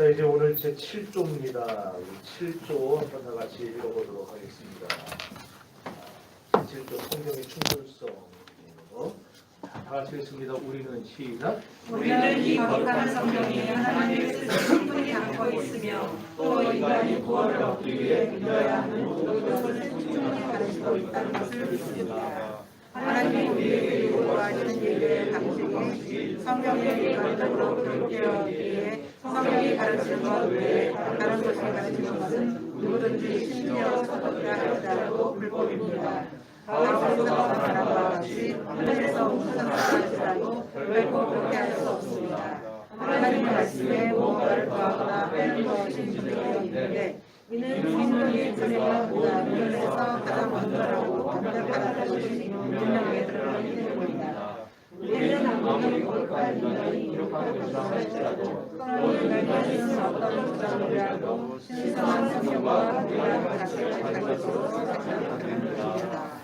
자, 이제 오늘 제 7조입니다. 7조 한번 다 같이 읽어보도록 하겠습니다. 7조 성경의 충분성. 다 같이 읽습니다. 우리는 시작. 우리는 이 거룩한 성경이 하나님의 뜻을 충분히 담고 있으며 또 인간이 구원을 얻기 위해 믿어야 하는 모든 것을 충분히 가르치고 있다는 것을 믿습니다. 하나님이 우리에게 요구하시는 예배의 방식이 성경에 일관적으로 교육되었기에 성경이 가르치는 것 외에 다른 것이 가르치는 것은 누구든지 심지어 서두르라 할지라도 불법입니다. 바울서가 말한 바와 같이 하늘에서 웅성한 할지라도 결코 그렇게 할 수 없습니다. 하나님의 말씀에 무언가를 더하거나 빼는 것이 준비되어 있는데 이는 성경의 전에와 문에서 가장 완전하고 완벽하다는 것이 분명하게 드러나기 때문입니다. 우리는 아무리 거룩한 인간이 기록한 것이라 할지라도 또 인간이 어떤 주장이라도 신성한 성경과 동일한 가치를 가지고 생각합니다.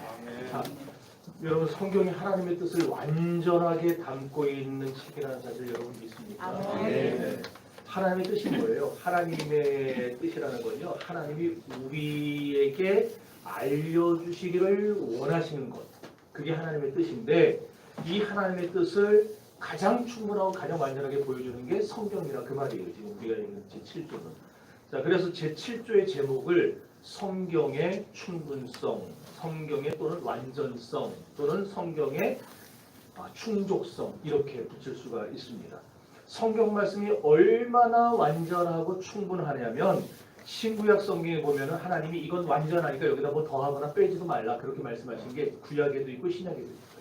여러분, 성경이 하나님의 뜻을 완전하게 담고 있는 책이라는 사실 여러분 믿습니까? 네. 하나님의 뜻이 뭐예요? 하나님의 뜻이라는 건요, 하나님이 우리에게 알려주시기를 원하시는 것, 그게 하나님의 뜻인데, 이 하나님의 뜻을 가장 충분하고 가장 완전하게 보여주는 게 성경이라 그 말이에요. 지금 우리가 읽는 제7조는. 자, 그래서 제7조의 제목을 성경의 충분성, 성경의 또는 완전성, 또는 성경의 충족성, 이렇게 붙일 수가 있습니다. 성경 말씀이 얼마나 완전하고 충분하냐면 신구약 성경에 보면 하나님이 이건 완전하니까 여기다 뭐 더하거나 빼지도 말라, 그렇게 말씀하신 게 구약에도 있고 신약에도 있어요.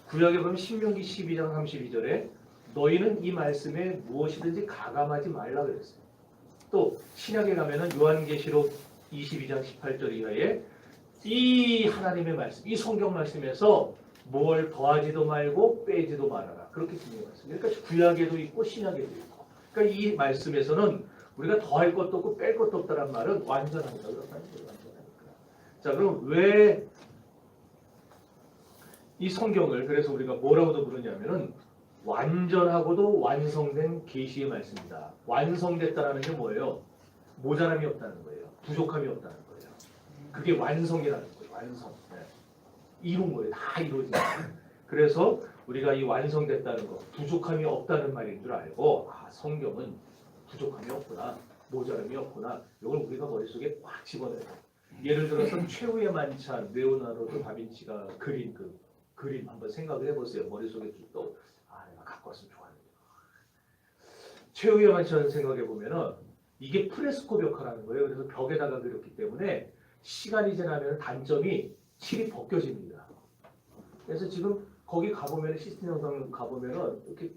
구약에 보면 신명기 12장 32절에 너희는 이 말씀에 무엇이든지 가감하지 말라 그랬어요. 또 신약에 가면은 요한계시록 22장 18절 이하에 이 하나님의 말씀, 이 성경 말씀에서 뭘 더하지도 말고 빼지도 말아라, 그렇게 분명히 말씀해요. 그러니까 구약에도 있고 신약에도 있고, 그러니까 이 말씀에서는 우리가 더할 것도 없고 뺄 것도 없다는 말은 완전하다 그렇다는 거예요. 완전하니까. 자, 그럼 왜 이 성경을 그래서 우리가 뭐라고도 부르냐면은 완전하고도 완성된 계시의 말씀이다. 완성됐다라는 게 뭐예요? 모자람이 없다는 거예요. 부족함이 없다는 거예요. 그게 완성이라는 거예요. 완성. 네. 이룬 거예요. 다 이루어진 거예요. 그래서 우리가 이 완성됐다는 거, 부족함이 없다는 말인 줄 알고, 성경은 부족함이 없구나, 모자람이 없구나, 이걸 우리가 머릿속에 꽉 집어넣어야 돼요. 예를 들어서 최후의 만찬, 레오나르도 다빈치가 그린 그 그림 한번 생각을 해보세요. 머릿속에 또 내가 갖고 왔으면 좋았는데. 최후의 만찬 생각해보면은 이게 프레스코 벽화라는 거예요. 그래서 벽에다가 그렸기 때문에 시간이 지나면 단점이 칠이 벗겨집니다. 그래서 지금 거기 가보면 시스템 영상 가보면은 이렇게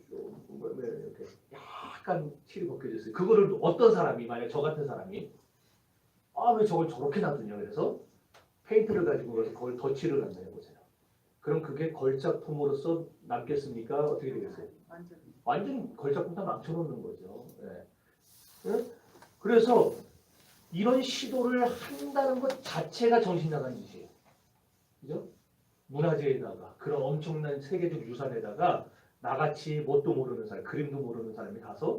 약간 칠이 벗겨졌어요. 그거를 어떤 사람이, 만약 저 같은 사람이 왜 저걸 저렇게 놔두냐, 그래서 페인트를 가지고 가서 그걸 덧칠을 한다 해보세요. 그럼 그게 걸작품으로서 남겠습니까? 어떻게 되겠어요? 완전 걸작품 다 망쳐놓는 거죠. 네. 그래서 이런 시도를 한다는 것 자체가 정신 나간 짓이에요. 그죠? 문화재에다가 그런 엄청난 세계적 유산에다가 나같이 뭣도 모르는 사람, 그림도 모르는 사람이 가서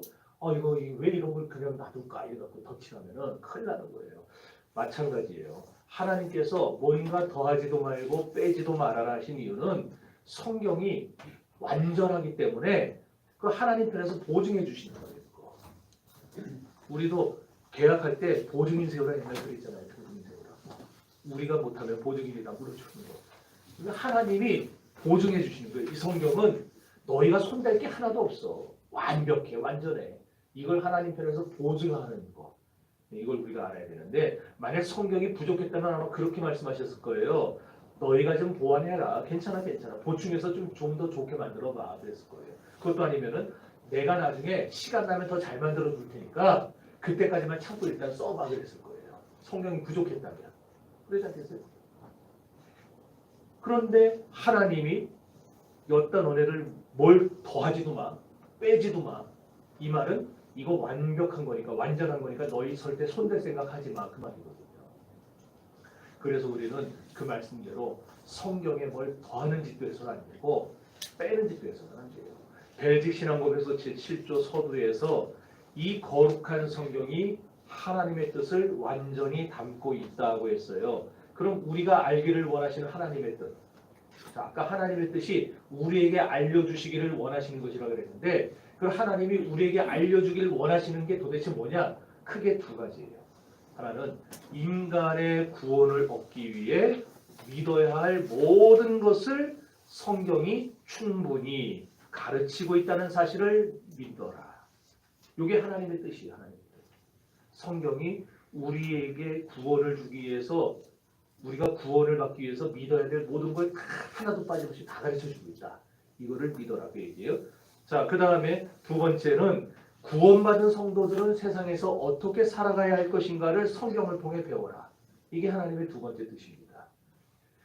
이거 왜 이런 걸 그냥 놔둘까 이래갖고 덧칠하면은 큰일 나는 거예요. 마찬가지예요. 하나님께서 뭔가 더하지도 말고 빼지도 말아라 하신 이유는 성경이 완전하기 때문에 그 하나님 편에서 보증해 주시는 거예요. 우리도 계약할 때 보증인 세우라 옛날에 그랬잖아요. 보증인 세우라. 우리가 못하면 보증인이다 물어주는 거. 그러니까 하나님이 보증해 주시는 거예요. 이 성경은 너희가 손댈 게 하나도 없어. 완벽해, 완전해. 이걸 하나님 편에서 보증하는 거. 이걸 우리가 알아야 되는데, 만약 성경이 부족했다면 아마 그렇게 말씀하셨을 거예요. 너희가 좀 보완해라. 괜찮아. 보충해서 좀 더 좋게 만들어봐. 그랬을 거예요. 그것도 아니면은 내가 나중에 시간 나면 더 잘 만들어 줄 테니까 그때까지만 참고 일단 써봐. 그랬을 거예요. 성경이 부족했다면. 그러지 않겠어요? 그런데 하나님이 어떤 은혜를 뭘 더하지도 마, 빼지도 마. 이 말은 이거 완벽한 거니까, 완전한 거니까 너희 절대 손댈 생각하지 마, 그 말이거든요. 그래서 우리는 그 말씀대로 성경에 뭘 더하는 짓도 해서는 안 되고 빼는 짓도 해서는 안 돼요. 벨직 신앙법에서 제7조 서두에서 이 거룩한 성경이 하나님의 뜻을 완전히 담고 있다고 했어요. 그럼 우리가 알기를 원하시는 하나님의 뜻. 자, 아까 하나님의 뜻이 우리에게 알려주시기를 원하시는 것이라고 그랬는데 그 하나님이 우리에게 알려주기를 원하시는 게 도대체 뭐냐? 크게 두 가지예요. 하나는 인간의 구원을 얻기 위해 믿어야 할 모든 것을 성경이 충분히 가르치고 있다는 사실을 믿어라. 이게 하나님의 뜻이에요. 하나님의 뜻. 성경이 우리에게 구원을 주기 위해서 우리가 구원을 받기 위해서 믿어야 될 모든 걸 하나도 빠짐없이 다 가르쳐주고 있다. 이거를 믿어라 그 얘기예요. 자, 그 다음에 두 번째는 구원받은 성도들은 세상에서 어떻게 살아가야 할 것인가를 성경을 통해 배워라. 이게 하나님의 두 번째 뜻입니다.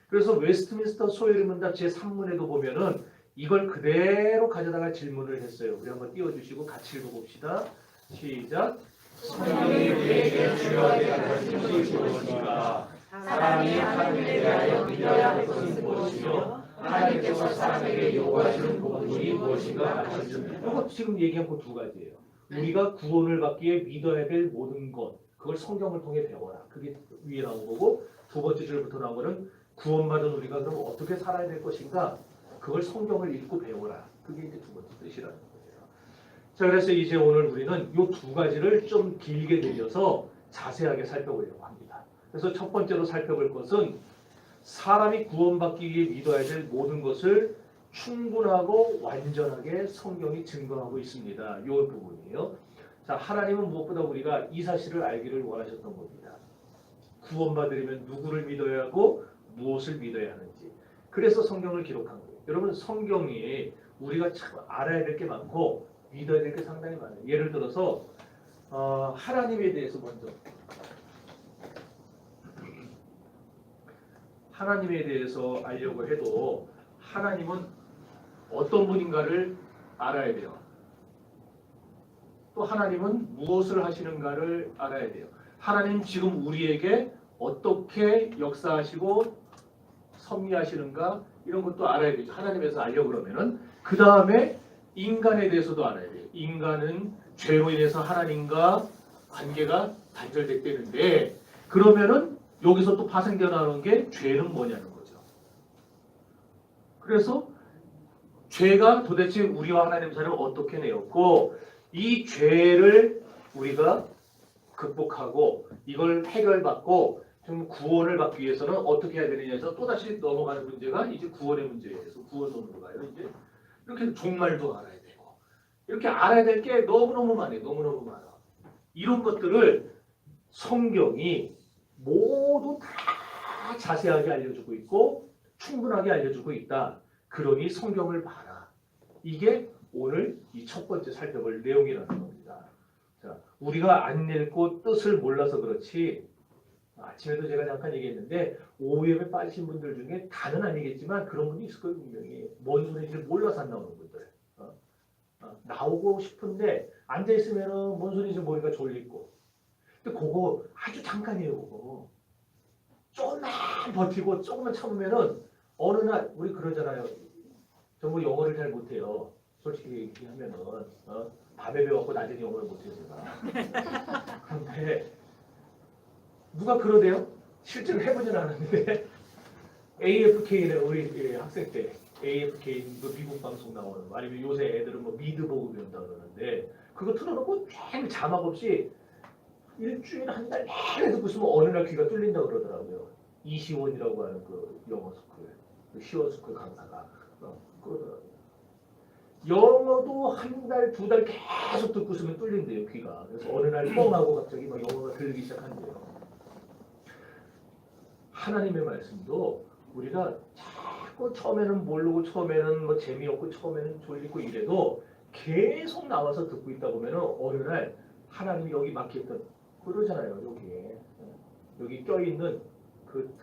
그래서 웨스트민스터 소요리 문답 제3문에도 보면은 이걸 그대로 가져다가 질문을 했어요. 우리 한번 띄워주시고 같이 읽어봅시다. 시작. 성경이 우리에게 중요하게 가르친 것이 무엇인가? 사람이 하나님에 대하여 믿어야 할 것은 무엇이며 하나님께서 사람에게 요구하시는 부분이 무엇인가 가르쳐줍니다. 이거 지금 얘기한 그 두 가지예요. 우리가 구원을 받기 위해 믿어야 될 모든 것, 그걸 성경을 통해 배워라. 그게 위에 나온 거고 두 번째 줄부터 나온 거는 구원받은 우리가 그럼 어떻게 살아야 될 것인가? 그걸 성경을 읽고 배워라. 그게 이제 두 번째 뜻이라는 거예요. 자, 그래서 이제 오늘 우리는 이 두 가지를 좀 길게 들여서 자세하게 살펴보려고 합니다. 그래서 첫 번째로 살펴볼 것은 사람이 구원받기 위해 믿어야 될 모든 것을 충분하고 완전하게 성경이 증거하고 있습니다. 이 부분이에요. 자, 하나님은 무엇보다 우리가 이 사실을 알기를 원하셨던 겁니다. 구원받으려면 누구를 믿어야 하고 무엇을 믿어야 하는지. 그래서 성경을 기록한 거예요. 여러분, 성경이 우리가 참 알아야 될 게 많고 믿어야 될 게 상당히 많아요. 예를 들어서 하나님에 대해서 먼저 하나님에 대해서 알려고 해도 하나님은 어떤 분인가를 알아야 돼요. 또 하나님은 무엇을 하시는가를 알아야 돼요. 하나님 지금 우리에게 어떻게 역사하시고 섭리하시는가 이런 것도 알아야 되죠. 하나님에서 알려고 그러면은 그 다음에 인간에 대해서도 알아야 돼요. 인간은 죄로 인해서 하나님과 관계가 단절됐다는데 그러면은 여기서 또 파생되어 나오는 게 죄는 뭐냐는 거죠. 그래서 죄가 도대체 우리와 하나님 사이를 어떻게 내었고 이 죄를 우리가 극복하고 이걸 해결받고 좀 구원을 받기 위해서는 어떻게 해야 되느냐에서 또다시 넘어가는 문제가 이제 구원의 문제에서 구원론으로 가요. 이제 이렇게 종말도 알아야 되고 이렇게 알아야 될 게 너무너무 많아요. 너무너무 많아. 이런 것들을 성경이 모두 다 자세하게 알려주고 있고 충분하게 알려주고 있다. 그러니 성경을 봐라. 이게 오늘 이 첫 번째 살펴볼 내용이라는 겁니다. 자, 우리가 안 읽고 뜻을 몰라서 그렇지 아침에도 제가 잠깐 얘기했는데 오해에 빠지신 분들 중에 다는 아니겠지만 그런 분이 있을 거예요. 분명히 뭔 소리인지 몰라서 안 나오는 분들. 나오고 싶은데 앉아있으면 뭔 소리인지 모르니까 졸리고 근데 그거 아주 잠깐이에요. 그거 조금만 버티고 조금만 참으면은 어느 날 우리 그러잖아요. 저 뭐 영어를 잘 못해요. 솔직히 얘기하면은 밤에 배웠고 낮에 영어를 못해요 제가. 그런데 누가 그러대요? 실제로 해보진 않았는데 AFK는 우리 학생 때 AFK 미국 방송 나오는 거 아니면 요새 애들은 뭐 미드 보고 배운다 그러는데 그거 틀어놓고 쫙 자막 없이 일주일 한 달 내내 듣고 있으면 어느 날 귀가 뚫린다 그러더라고요. 이시원이라고 하는 그 영어 스쿨, 그 시원 스쿨 강사가 그러더라고요. 영어도 한 달, 두 달 계속 듣고 있으면 뚫린대요 귀가. 그래서 어느 날 뻥하고 갑자기 막 영어가 들리기 시작한대요. 하나님의 말씀도 우리가 자꾸 처음에는 모르고 처음에는 뭐 재미없고 처음에는 졸리고 이래도 계속 나와서 듣고 있다 보면은 어느 날 하나님이 여기 막혀있던 그러잖아요. 여기 껴있는 그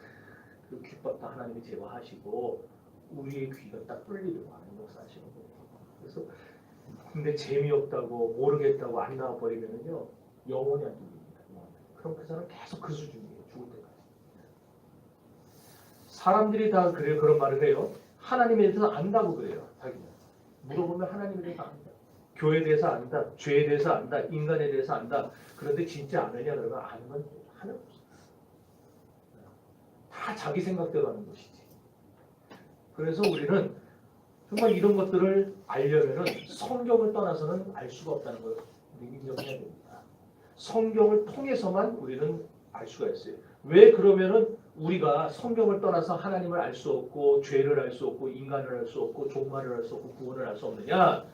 귓밥 다 하나님이 제거하시고 우리의 귀가 딱 뚫리도록 하는 역사하시는 거예요. 그래서 근데 재미없다고 모르겠다고 안 나와버리면은요 영원히 안 뚫립니다. 그럼 그 사람 계속 그 수준이에요. 죽을 때까지. 사람들이 다 그런 말을 해요. 하나님에 대해서 안다고 그래요. 자기는 물어보면 하나님에 대해서 안다. 교회에 대해서 안다, 죄에 대해서 안다, 인간에 대해서 안다. 그런데 진짜 아느냐 그러면 아는 건 하나 없어. 다 자기 생각대로 하는 것이지. 그래서 우리는 정말 이런 것들을 알려면은 성경을 떠나서는 알 수가 없다는 걸 우리 인정해야 됩니다. 성경을 통해서만 우리는 알 수가 있어요. 왜 그러면은 우리가 성경을 떠나서 하나님을 알 수 없고 죄를 알 수 없고 인간을 알 수 없고 종말을 알 수 없고 구원을 알 수 없느냐?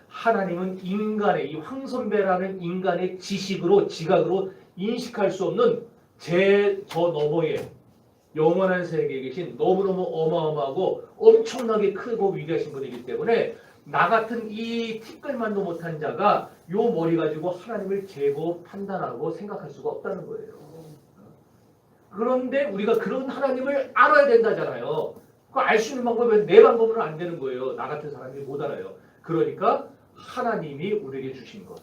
하나님은 인간의 이 황선배라는 인간의 지식으로 지각으로 인식할 수 없는 저 너머에 영원한 세계에 계신 너무너무 어마어마하고 엄청나게 크고 위대하신 분이기 때문에 나 같은 이 티끌만도 못한 자가 요 머리 가지고 하나님을 재고 판단하고 생각할 수가 없다는 거예요. 그런데 우리가 그런 하나님을 알아야 된다잖아요. 그거 알 수 있는 방법은 내 방법으로는 안 되는 거예요. 나 같은 사람이 못 알아요. 그러니까 하나님이 우리에게 주신 것.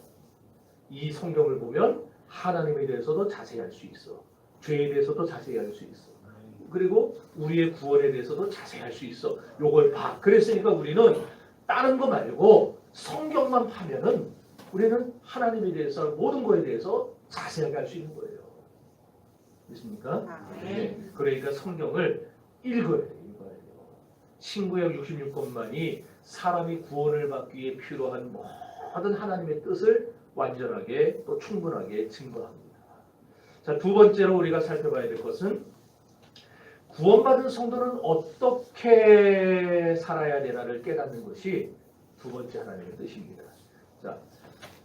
이 성경을 보면 하나님에 대해서도 자세히 알 수 있어. 죄에 대해서도 자세히 알 수 있어. 그리고 우리의 구원에 대해서도 자세히 알 수 있어. 요걸 봐. 그랬으니까 우리는 다른 거 말고 성경만 파면은 우리는 하나님에 대해서 모든 거에 대해서 자세하게 알 수 있는 거예요. 믿습니까? 네. 그러니까 성경을 읽어야 돼요. 읽어야 돼요. 신구약 66권만이 사람이 구원을 받기 위해 필요한 모든 하나님의 뜻을 완전하게 또 충분하게 증거합니다. 자, 두 번째로 우리가 살펴봐야 될 것은 구원받은 성도는 어떻게 살아야 되나를 깨닫는 것이 두 번째 하나님의 뜻입니다. 자,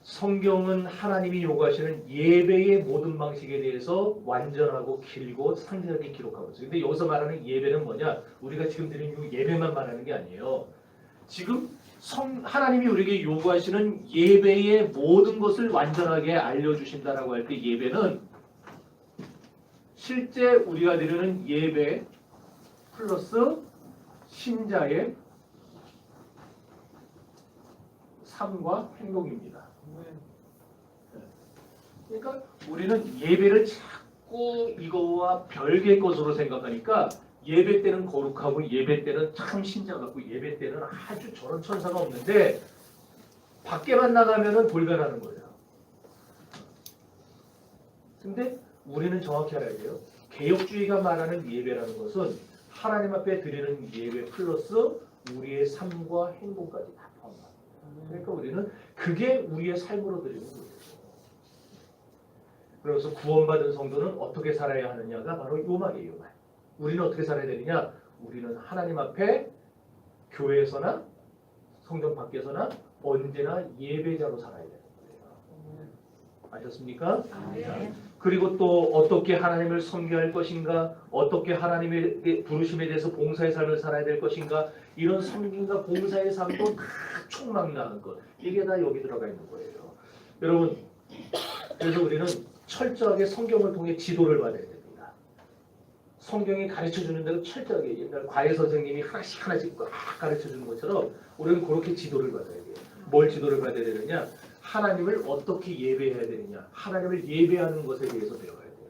성경은 하나님이 요구하시는 예배의 모든 방식에 대해서 완전하고 길고 상세하게 기록하고 있어요. 근데 여기서 말하는 예배는 뭐냐? 우리가 지금 드리는 이 예배만 말하는 게 아니에요. 지금 하나님이 우리에게 요구하시는 예배의 모든 것을 완전하게 알려주신다라고 할 때 예배는 실제 우리가 드리는 예배 플러스 신자의 삶과 행동입니다. 그러니까 우리는 예배를 자꾸 이거와 별개의 것으로 생각하니까 예배 때는 거룩하고 예배 때는 참 신자 같고 예배 때는 아주 저런 천사가 없는데 밖에만 나가면은 돌변하는 거예요. 근데 우리는 정확히 알아야 돼요. 개혁주의가 말하는 예배라는 것은 하나님 앞에 드리는 예배 플러스 우리의 삶과 행동까지 다 포함합니다. 그러니까 우리는 그게 우리의 삶으로 드리는 거예요. 그래서 구원받은 성도는 어떻게 살아야 하느냐가 바로 요 말이에요. 요 말. 우리는 어떻게 살아야 되느냐? 우리는 하나님 앞에 교회에서나 성전 밖에서나 언제나 예배자로 살아야 되는 거예요. 아셨습니까? 네. 그리고 또 어떻게 하나님을 섬겨할 것인가, 어떻게 하나님의 부르심에 대해서 봉사의 삶을 살아야 될 것인가, 이런 섬김과 봉사의 삶도 다 총망라한 것, 이게 다 여기 들어가 있는 거예요. 여러분, 그래서 우리는 철저하게 성경을 통해 지도를 받아야 됩니다. 성경이 가르쳐주는 대로 철저하게 옛날 과외 선생님이 하나씩 꽉 가르쳐주는 것처럼 우리는 그렇게 지도를 받아야 돼요. 뭘 지도를 받아야 되느냐? 하나님을 어떻게 예배해야 되느냐, 하나님을 예배하는 것에 대해서 배워야 돼요.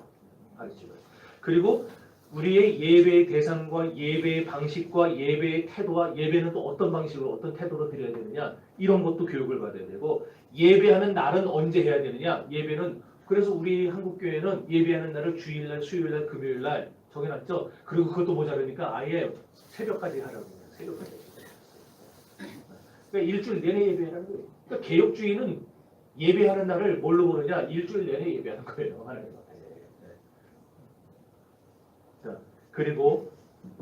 가르치면. 그리고 우리의 예배의 대상과 예배의 방식과 예배의 태도와 예배는 또 어떤 방식으로 어떤 태도로 드려야 되느냐, 이런 것도 교육을 받아야 되고, 예배하는 날은 언제 해야 되느냐, 예배는 그래서 우리 한국교회는 예배하는 날을 주일날, 수요일날, 금요일날 정해놨죠. 그리고 그것도 모자라니까 아예 새벽까지 하라고 해요. 새벽까지. 그러니까 일주일 내내 예배하는 거예요. 그러니까 개혁주의는 예배하는 날을 뭘로 보느냐? 일주일 내내 예배하는 거예요. 하나님 앞에. 네. 자, 그리고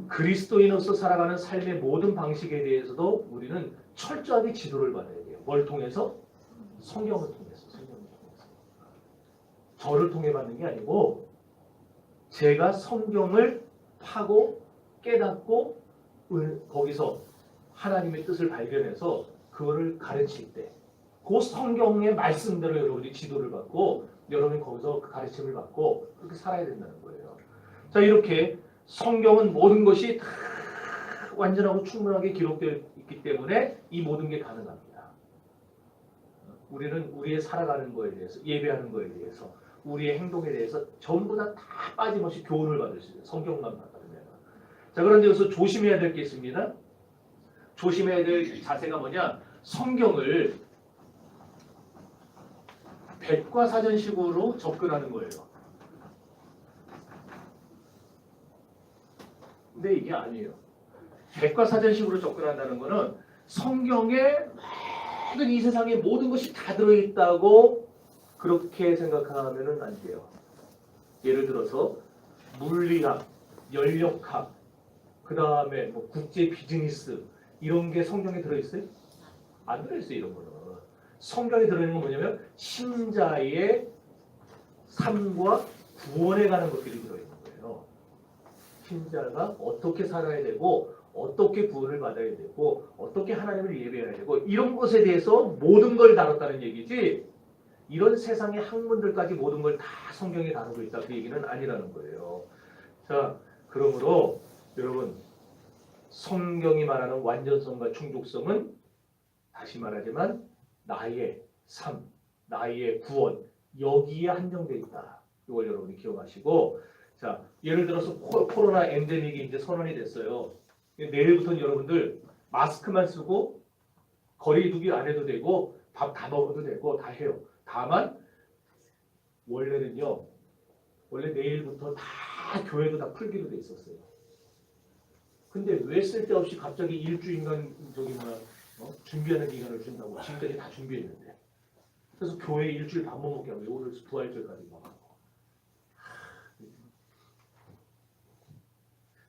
그리스도인으로서 살아가는 삶의 모든 방식에 대해서도 우리는 철저하게 지도를 받아야 돼요. 뭘 통해서? 성경을 통해서. 성경을 통해서. 저를 통해 받는 게 아니고 제가 성경을 파고 깨닫고 거기서 하나님의 뜻을 발견해서 그거를 가르칠 때 그 성경의 말씀대로 여러분이 지도를 받고 여러분이 거기서 그 가르침을 받고 그렇게 살아야 된다는 거예요. 자, 이렇게 성경은 모든 것이 다 완전하고 충분하게 기록되어 있기 때문에 이 모든 게 가능합니다. 우리는 우리의 살아가는 거에 대해서, 예배하는 거에 대해서, 우리의 행동에 대해서 전부 다 빠짐없이 교훈을 받을 수 있어요. 성경만 받으면. 자, 그런데 여기서 조심해야 될 게 있습니다. 조심해야 될 자세가 뭐냐? 성경을 백과사전식으로 접근하는 거예요. 근데 이게 아니에요. 백과사전식으로 접근한다는 거는 성경에 모든 이 세상의 모든 것이 다 들어있다고 그렇게 생각하면은 안 돼요. 예를 들어서 물리학, 연력학, 그 다음에 뭐 국제 비즈니스 이런 게 성경에 들어있어요? 안 들어있어요. 이런 거는. 성경에 들어있는 건 뭐냐면 신자의 삶과 구원에 관한 것들이 들어있는 거예요. 신자가 어떻게 살아야 되고 어떻게 구원을 받아야 되고 어떻게 하나님을 예배해야 되고 이런 것에 대해서 모든 걸 다뤘다는 얘기지 이런 세상의 학문들까지 모든 걸 다 성경에 다루고 있다 그 얘기는 아니라는 거예요. 자, 그러므로 여러분 성경이 말하는 완전성과 충족성은 다시 말하지만 나의 삶, 나의 구원 여기에 한정되어 있다. 이걸 여러분이 기억하시고 자, 예를 들어서 코로나 엔데믹이 이제 선언이 됐어요. 내일부터는 여러분들 마스크만 쓰고 거리두기 안 해도 되고 밥 다 먹어도 되고 다 해요. 다만 원래는요. 원래 내일부터 다 교회도 다 풀기로 돼 있었어요. 근데 왜 쓸데없이 갑자기 일주일간 저기 준비하는 기간을 준다고 지금까지 다 준비했는데 그래서 교회 일주일 밥 못 먹게 하고 오늘 부활절까지 막 하고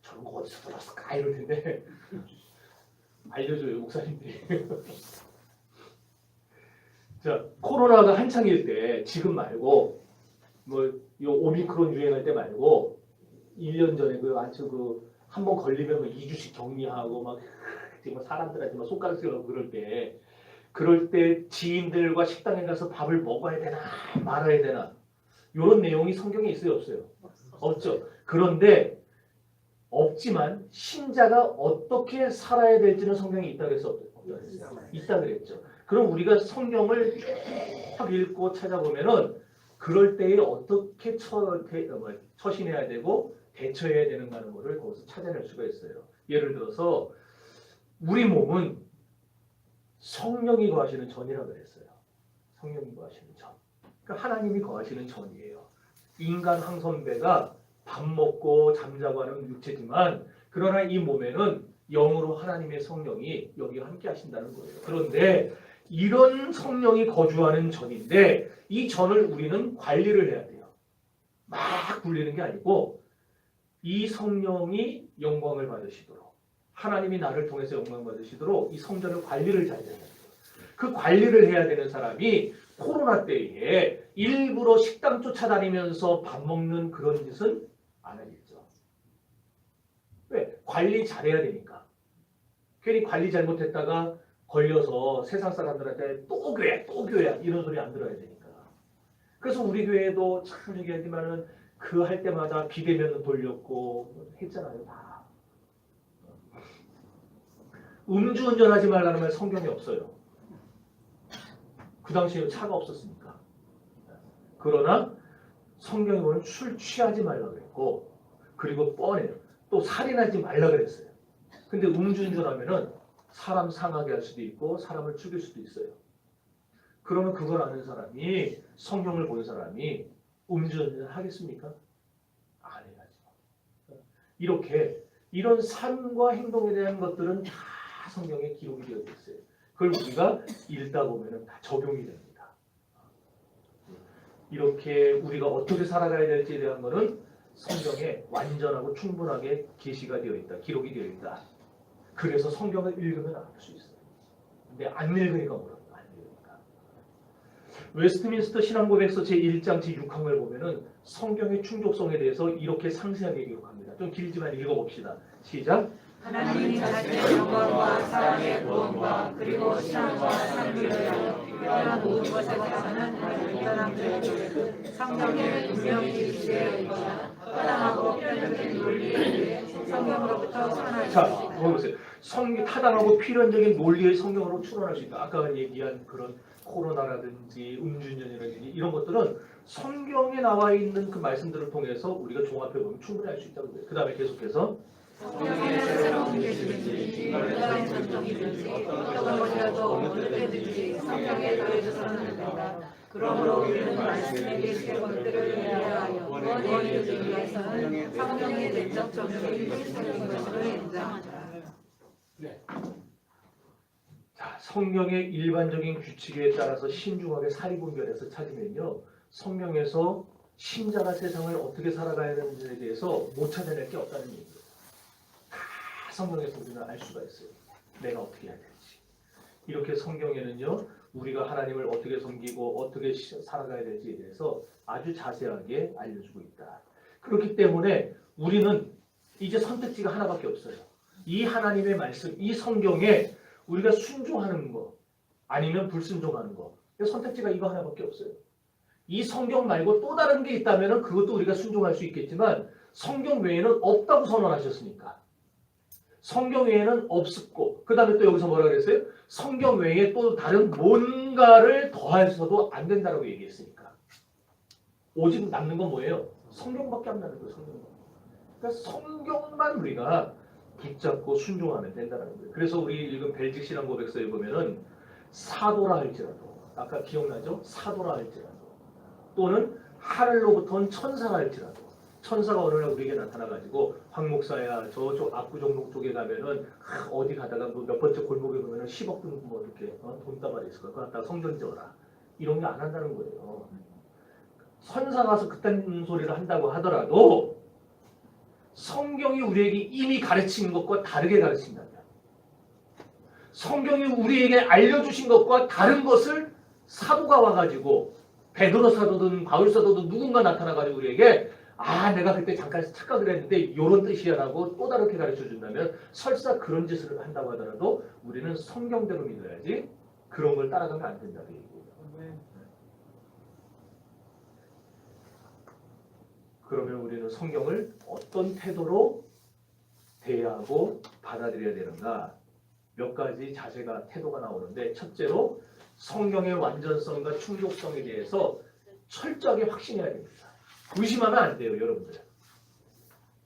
저런 거 어디서 들었을까 이럴 텐데 알려줘요 목사님들이. 자, 코로나가 한창일 때 지금 말고 요 오미크론 유행할 때 말고 1년 전에 한 번 걸리면 2주씩 격리하고 막 정말 사람들한테 막 손가락 쓰고 그럴 때 지인들과 식당에 가서 밥을 먹어야 되나 말아야 되나 이런 내용이 성경에 있어요 없어요? 없죠. 그런데 없지만 신자가 어떻게 살아야 될지는 성경에 있다 그래서 있다 그랬죠. 그럼 우리가 성경을 쭉 읽고 찾아보면은 그럴 때에 어떻게 처신해야 되고 대처해야 되는가 하는 것을 거기서 찾아낼 수가 있어요. 예를 들어서 우리 몸은 성령이 거하시는 전이라고 그랬어요. 성령이 거하시는 전. 그러니까 하나님이 거하시는 전이에요. 인간 황선배가 밥 먹고 잠자고 하는 육체지만 그러나 이 몸에는 영으로 하나님의 성령이 여기와 함께 하신다는 거예요. 그런데 이런 성령이 거주하는 전인데 이 전을 우리는 관리를 해야 돼요. 막 굴리는 게 아니고 이 성령이 영광을 받으시도록 하나님이 나를 통해서 영광 받으시도록 이 성전을 관리를 잘 해야 돼요. 그 관리를 해야 되는 사람이 코로나 때에 일부러 식당 쫓아다니면서 밥 먹는 그런 짓은 안 하겠죠. 왜? 관리 잘해야 되니까. 괜히 관리 잘못했다가 걸려서 세상 사람들한테 또 교회야 이런 소리 안 들어야 되니까. 그래서 우리 교회도 참 얘기하지만은 그 할 때마다 비대면은 돌렸고 했잖아요 다. 음주운전하지 말라는 말 성경에 없어요. 그 당시에 차가 없었으니까. 그러나 성경에 보면 술 취하지 말라 그랬고 그리고 뻔해요. 또 살인하지 말라 그랬어요. 근데 음주운전하면은 사람 상하게 할 수도 있고 사람을 죽일 수도 있어요. 그러면 그걸 아는 사람이 성경을 본 사람이 음주운전을 하겠습니까? 안 해야죠. 이렇게 이런 삶과 행동에 대한 것들은 다 성경에 기록이 되어 있어요. 그걸 우리가 읽다 보면 다 적용이 됩니다. 이렇게 우리가 어떻게 살아가야 될지에 대한 것은 성경에 완전하고 충분하게 계시가 되어 있다. 기록이 되어 있다. 그래서 성경을 읽으면 알 수 있어요. 근데 안 읽으니까 뭐라고 안 읽으니까. 웨스트민스터 신앙고백서 제1장 제6항을 보면은 성경의 충족성에 대해서 이렇게 상세하게 기록합니다. 좀 길지만 읽어봅시다. 시작. 하나님이 자신의 영광과 사랑의 구원과 그리고 신앙과 삶을 위하여 필요한 모든 것에 관하는 온전함들을 성경에 분명히 기재되어 있거나 타당하고 필연적인 논리에 의해 성경으로부터 추론할 수 자, 있다. 보세요. 타당하고 필연적인 논리의 성경으로 추론할 수 있다. 아까 얘기한 그런 코로나라든지 음주운전이라든지 이런 것들은 성경에 나와 있는 그 말씀들을 통해서 우리가 종합해 보면 충분히 할 수 있다고 해요. 그 다음에 계속해서 성경의 새로운 계시든지 어떠한 전통이든지 어떤 것이라도 어느 때든지 성경에 더해져서는 안 된다. 그러므로 우리는 말씀에 계시된 것들을 이해하여 원해주기 위해서는 성령의 내적 정령이 필수적인 것으로 인정하자. 네. 자, 성경의 일반적인 규칙에 따라서 신중하게 사리분별해서 찾으면요, 성경에서 신자가 세상을 어떻게 살아가야 되는지에 대해서 못 찾아낼 게 없다는 얘기예요. 다 성경에서 우리는 알 수가 있어요. 내가 어떻게 해야 될지. 이렇게 성경에는요, 우리가 하나님을 어떻게 섬기고 어떻게 살아가야 될지에 대해서 아주 자세하게 알려주고 있다. 그렇기 때문에 우리는 이제 선택지가 하나밖에 없어요. 이 하나님의 말씀, 이 성경에 우리가 순종하는 거 아니면 불순종하는 거. 선택지가 이거 하나밖에 없어요. 이 성경 말고 또 다른 게 있다면 그것도 우리가 순종할 수 있겠지만 성경 외에는 없다고 선언하셨으니까. 성경 외에는 없었고, 그 다음에 또 여기서 뭐라 그랬어요? 성경 외에 또 다른 뭔가를 더해서도 안 된다고 얘기했으니까. 오직 남는 건 뭐예요? 성경밖에 안 남는 거예요. 성경만. 그러니까 성경만 우리가 붙잡고 순종하면 된다는 거예요. 그래서 우리 읽은 벨직 신앙 고백서에 보면은 사도라 할지라도, 아까 기억나죠? 사도라 할지라도, 또는 하늘로부터 온 천사라 할지라도, 천사가 어느 날 우리에게 나타나가지고 황 목사야 저쪽 압구정동 쪽에 가면은 어디 가다가 뭐 몇 번째 골목에 보면은 10억 든 뭐 이렇게 돈다발이 있을 거야. 그거 갖다가 성전 지어라. 이런 게 안 한다는 거예요. 선사 가서 그딴 소리를 한다고 하더라도 성경이 우리에게 이미 가르치는 것과 다르게 가르친다면, 성경이 우리에게 알려주신 것과 다른 것을 사도가 와가지고 베드로 사도든 바울 사도든 누군가 나타나가지고 우리에게 내가 그때 잠깐 착각을 했는데 이런 뜻이야라고 또 다르게 가르쳐준다면 설사 그런 짓을 한다고 하더라도 우리는 성경대로 믿어야지 그런 걸 따라가면 안 된다고 얘기해요. 그러면 우리는 성경을 어떤 태도로 대하고 받아들여야 되는가? 몇 가지 자세가 태도가 나오는데, 첫째로 성경의 완전성과 충족성에 대해서 철저하게 확신해야 됩니다. 의심하면 안 돼요, 여러분들.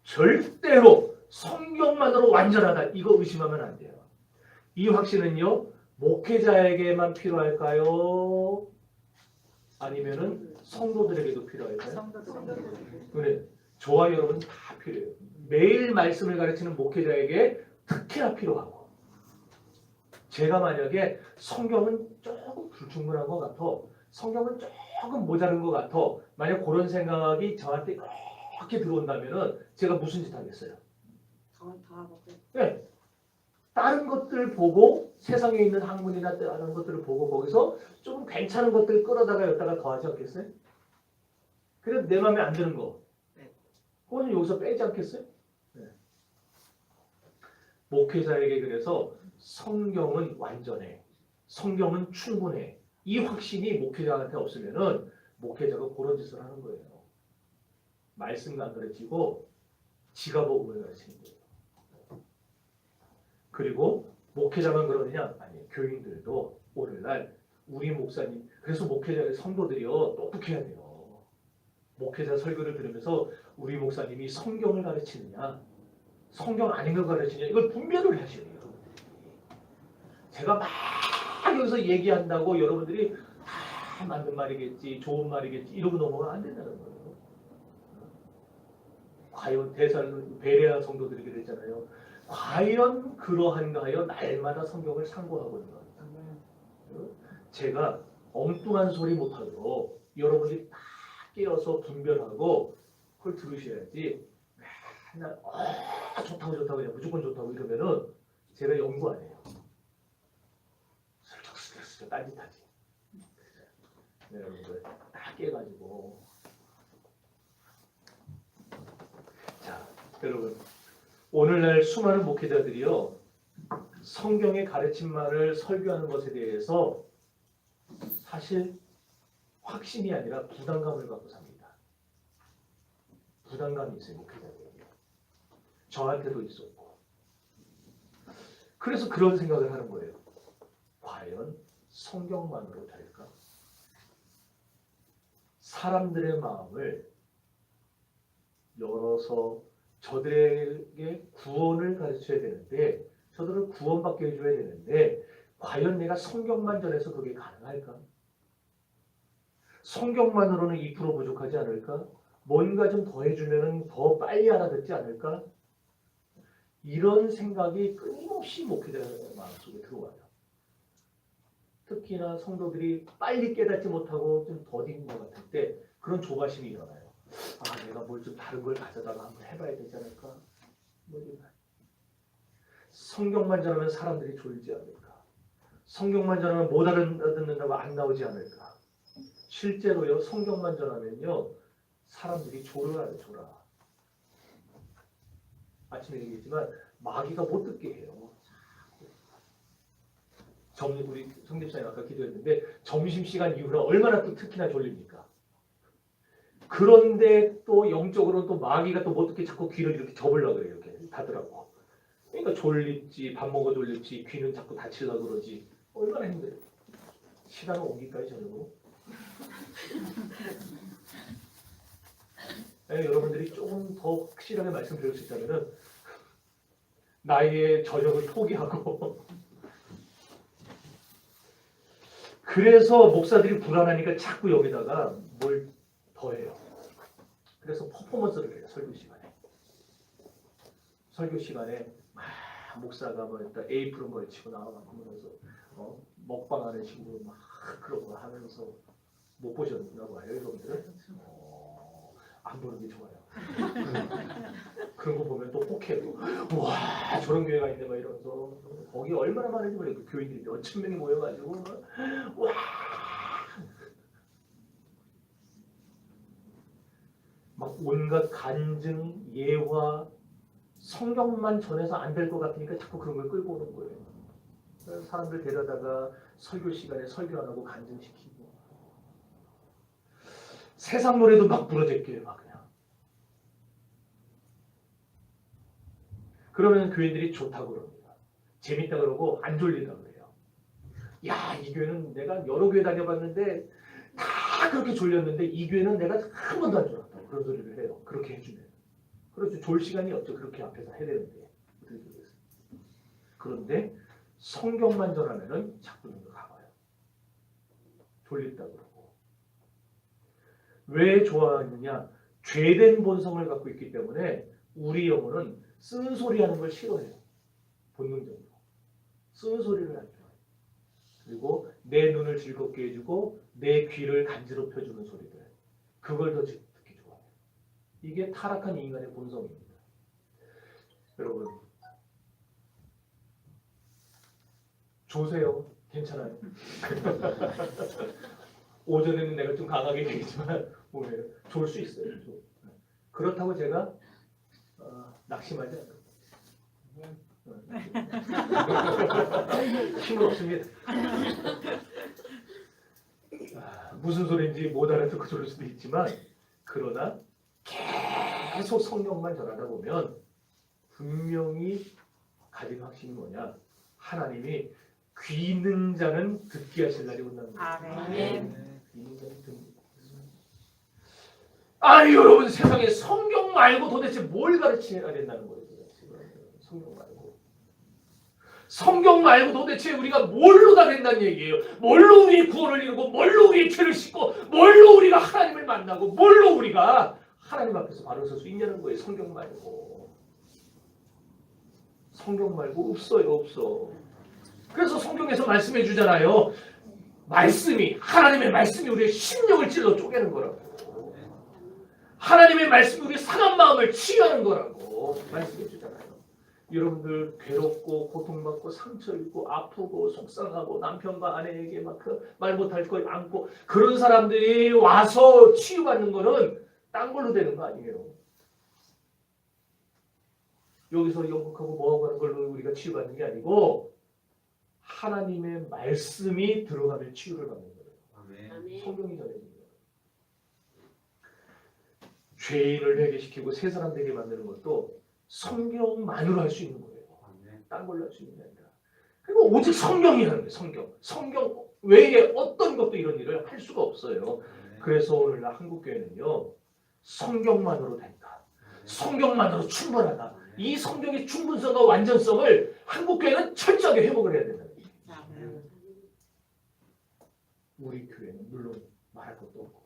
절대로 성경만으로 완전하다, 이거 의심하면 안 돼요. 이 확신은요, 목회자에게만 필요할까요? 아니면은 성도들에게도 필요할까요? 그래, 저와 여러분 다 필요해요. 매일 말씀을 가르치는 목회자에게 특히나 필요하고, 제가 만약에 성경은 조금 불충분한 것 같아, 성경은 조금 모자른 것 같아, 만약 그런 생각이 저한테 그렇게 들어온다면은 제가 무슨 짓 하겠어요? 네. 다른 것들 보고, 세상에 있는 학문이나 다른 것들을 보고 거기서 좀 괜찮은 것들 끌어다가 여기다가 더하지 않겠어요? 그래도 내 마음에 안 드는 거, 그거는 여기서 빼지 않겠어요? 네. 목회자에게 그래서 성경은 완전해, 성경은 충분해, 이 확신이 목회자한테 없으면은 목회자가 그런 짓을 하는 거예요. 말씀도 안 가르치고 지가 복음을 가르치는 거예요. 그리고 목회자만 그러느냐? 아니, 교인들도 오늘날 우리 목사님, 그래서 목회자의 성도들이요 똑똑해야 돼요. 목회자 설교를 들으면서 우리 목사님이 성경을 가르치느냐, 성경 아닌 걸 가르치느냐, 이걸 분별을 하셔야 돼요. 제가 막 여기서 얘기한다고 여러분들이 다 맞는 말이겠지, 좋은 말이겠지 이러고 넘어가면 안 된다는 거예요. 과연 베레아 성도들에게 그랬잖아요. 과연 그러한가 하여 날마다 성경을 상고하고 있는 겁니다. 제가 엉뚱한 소리 못하도록 여러분들이 다 깨어서 분별하고 그걸 들으셔야지, 맨날 좋다고 그냥 무조건 좋다고 이러면은 제가 연구 안 해요. 슬쩍 딴짓하지. 네, 여러분들 다 깨가지고. 자, 여러분, 오늘날 수많은 목회자들이요 성경의 가르침만을 설교하는 것에 대해서 사실 확신이 아니라 부담감을 갖고 삽니다. 부담감이 있어요, 목회자들에게. 저한테도 있었고. 그래서 그런 생각을 하는 거예요. 과연 성경만으로 될까? 사람들의 마음을 열어서 저들에게 구원을 가르쳐야 되는데, 저들을 구원받게 해줘야 되는데, 과연 내가 성경만 전해서 그게 가능할까? 성경만으로는 2% 부족하지 않을까? 뭔가 좀 더해주면 더 빨리 알아듣지 않을까? 이런 생각이 끊임없이 목회자의 마음속에 들어와요. 특히나 성도들이 빨리 깨닫지 못하고 좀 더딘 것 같을 때 그런 조바심이 일어나요. 아, 내가 뭘 좀 다른 걸 가져다가 한번 해봐야 되지 않을까? 성경만 전하면 사람들이 졸지 않을까? 성경만 전하면 못 알아듣는다고 안 나오지 않을까? 실제로요, 성경만 전하면요, 사람들이 졸아요, 졸아. 아침에 얘기했지만 마귀가 못 듣게 해요. 우리 성집사님 아까 기도했는데 점심시간 이후로 얼마나 또 특히나 졸립니까? 그런데 또 영적으로는 또 마귀가 또 못 듣게 자꾸 귀를 이렇게 접으려고 그래요. 이렇게 닫으라고. 그러니까 졸립지, 밥 먹어 졸립지, 귀는 자꾸 닫히려고 그러지. 얼마나 힘들어요. 시간을 옮길까요, 저녁으로? 네, 여러분들이 조금 더 확실하게 말씀드릴 수 있다면 나의 저녁을 포기하고 그래서 목사들이 불안하니까 자꾸 여기다가 뭘 더해요. 그래서 퍼포먼스를 해요. 설교 시간에 막 목사가 뭐 일단 에이프론 걸치고 나와가면서 먹방하는 식으로 막 그러고 하면서 못 보셨나 봐요, 여러분들. 안 보는 게 좋아요. 그런 거 보면 또 혹해도 와 저런 교회가 있네 막 이러면서 거기 얼마나 많은지 모르겠고 교인들이 몇천 명이 모여가지고 와 막 온갖 간증, 예화, 성경만 전해서 안 될 것 같으니까 자꾸 그런 걸 끌고 오는 거예요. 그래서 사람들 데려다가 설교 시간에 설교 안 하고 간증시키고 세상 노래도 막 부러질게요, 막 그냥. 그러면 교인들이 좋다고 그럽니다. 재밌다 그러고 안 졸리다 그래요. 야, 이 교회는 내가 여러 교회 다녀봤는데 다 그렇게 졸렸는데 이 교회는 내가 한 번도 안 졸았다. 그런 소리를 해요. 그렇게 해주면. 그렇죠. 졸 시간이 없죠. 그렇게 앞에서 해야 되는데. 그런데 성경만 전하면은 자꾸 눈을 감아요. 졸립다 그러고. 왜 좋아하느냐? 죄된 본성을 갖고 있기 때문에 우리 영혼은 쓴소리 하는 걸 싫어해요. 본능적으로. 쓴소리를 하죠. 그리고 내 눈을 즐겁게 해주고 내 귀를 간지럽혀주는 소리들. 그걸 더 듣기 좋아해요. 이게 타락한 인간의 본성입니다. 여러분 조세요. 괜찮아요. 오전에는 내가 좀 강하게 얘기했지만 오늘 졸 수 있어요. 그렇다고 제가 낙심하지 않아요. 힘은 없습니다. 무슨 소리인지 못 알아듣고 졸을 수도 있지만 그러나 계속 성경만 전하다 보면 분명히 가진 확신이 뭐냐? 하나님이 귀 있는 자는 듣게 하실 날이 온다는 거예요. 아멘. 아니 여러분 세상에 성경 말고 도대체 뭘 가르쳐야 된다는 거예요? 성경 말고 도대체 우리가 뭘로 다 된다는 얘기예요. 뭘로 우리의 구원을 이루고 뭘로 우리의 죄를 씻고 뭘로 우리가 하나님을 만나고 뭘로 우리가 하나님 앞에서 바로 설 수 있냐는 거예요. 성경 말고. 성경 말고 없어요. 없어. 그래서 성경에서 말씀해 주잖아요. 하나님의 말씀이 우리의 심령을 찔러 쪼개는 거라고. 하나님의 말씀이 우리의 상한 마음을 치유하는 거라고 말씀해 주잖아요. 여러분들 괴롭고 고통받고 상처 입고 아프고 속상하고 남편과 아내에게 막 말 못할 걸 안고 그런 사람들이 와서 치유받는 거는 딴 걸로 되는 거 아니에요. 여기서 영국하고 뭐하고 하는 걸로 우리가 치유받는 게 아니고 하나님의 말씀이 들어가면 치유를 받는 거예요. 아멘. 성경이 전해진 거예요. 죄인을 회개시키고 새 사람 되게 만드는 것도 성경만으로 할 수 있는 거예요. 딴 걸로 할 수 있는 게 아니라. 그리고 오직 성경이 하는 거예요. 성경 외에 어떤 것도 이런 일을 할 수가 없어요. 그래서 오늘날 한국교회는요. 성경만으로 된다. 성경만으로 충분하다. 이 성경의 충분성과 완전성을 한국교회는 철저하게 회복을 해야 된다. 우리 교회는 물론 말할 것도 없고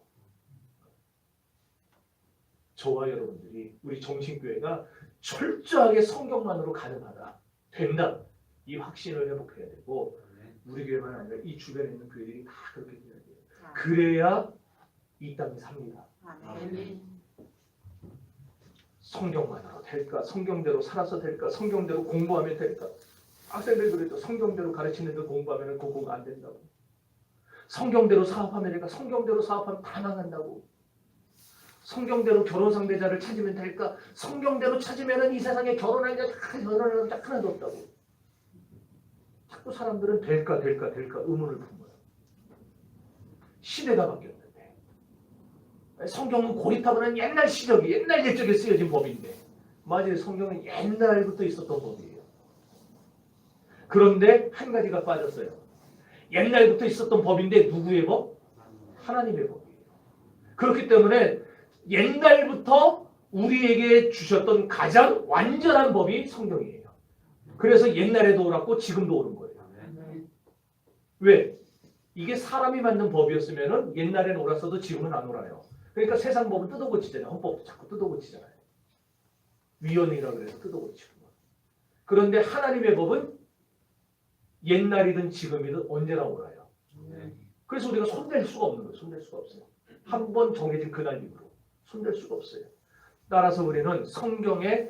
저와 여러분들이 우리 정신교회가 철저하게 성경만으로 가능하다, 된다, 이 확신을 회복해야 되고 우리 교회만 아니라 이 주변에 있는 교회들이 다 그렇게 돼야 돼요. 그래야 이 땅이 삽니다. 아멘. 성경만으로 될까? 성경대로 살아서 될까? 성경대로 공부하면 될까? 학생들 그랬죠. 성경대로 가르치는 데 공부하면 그거 안 된다고. 성경대로 사업하면 될까? 성경대로 사업하면 다 망한다고. 성경대로 결혼 상대자를 찾으면 될까? 성경대로 찾으면 이 세상에 결혼할 남자 하나도 없다고. 자꾸 사람들은 될까 의문을 품어요. 시대가 바뀌었는데 성경은 고리타분한 옛날 시적이 옛날 옛적에 쓰여진 법인데 맞아요. 성경은 옛날부터 있었던 법이에요. 그런데 한 가지가 빠졌어요. 옛날부터 있었던 법인데 누구의 법? 하나님의 법이에요. 그렇기 때문에 옛날부터 우리에게 주셨던 가장 완전한 법이 성경이에요. 그래서 옛날에도 옳았고 지금도 옳은 거예요. 왜? 이게 사람이 만든 법이었으면 옛날에는 옳았어도 지금은 안 옳아요. 그러니까 세상 법은 뜯어고치잖아요. 헌법도 자꾸 뜯어고치잖아요. 위헌이라고 그래서 뜯어고치고. 그런데 하나님의 법은 옛날이든 지금이든 언제나 옳아요. 그래서 우리가 손댈 수가 없는 거예요. 손댈 수가 없어요. 한 번 정해진 그날 이후로 손댈 수가 없어요. 따라서 우리는 성경에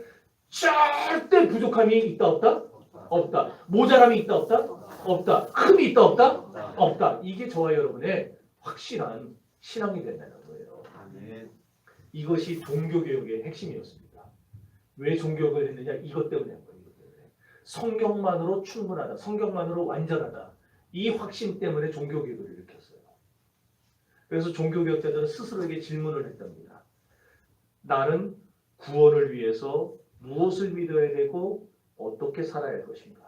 절대 부족함이 있다 없다? 없다. 모자람이 있다 없다? 없다. 흠이 있다 없다? 없다. 이게 저와 여러분의 확실한 신앙이 된다는 거예요. 이것이 종교개혁의 핵심이었습니다. 왜 종교개혁을 했느냐? 이것 때문에 한 거예요. 성경만으로 충분하다. 성경만으로 완전하다. 이 확신 때문에 종교개혁을 일으켰어요. 그래서 종교개혁자들은 스스로에게 질문을 했답니다. 나는 구원을 위해서 무엇을 믿어야 되고 어떻게 살아야 할 것인가?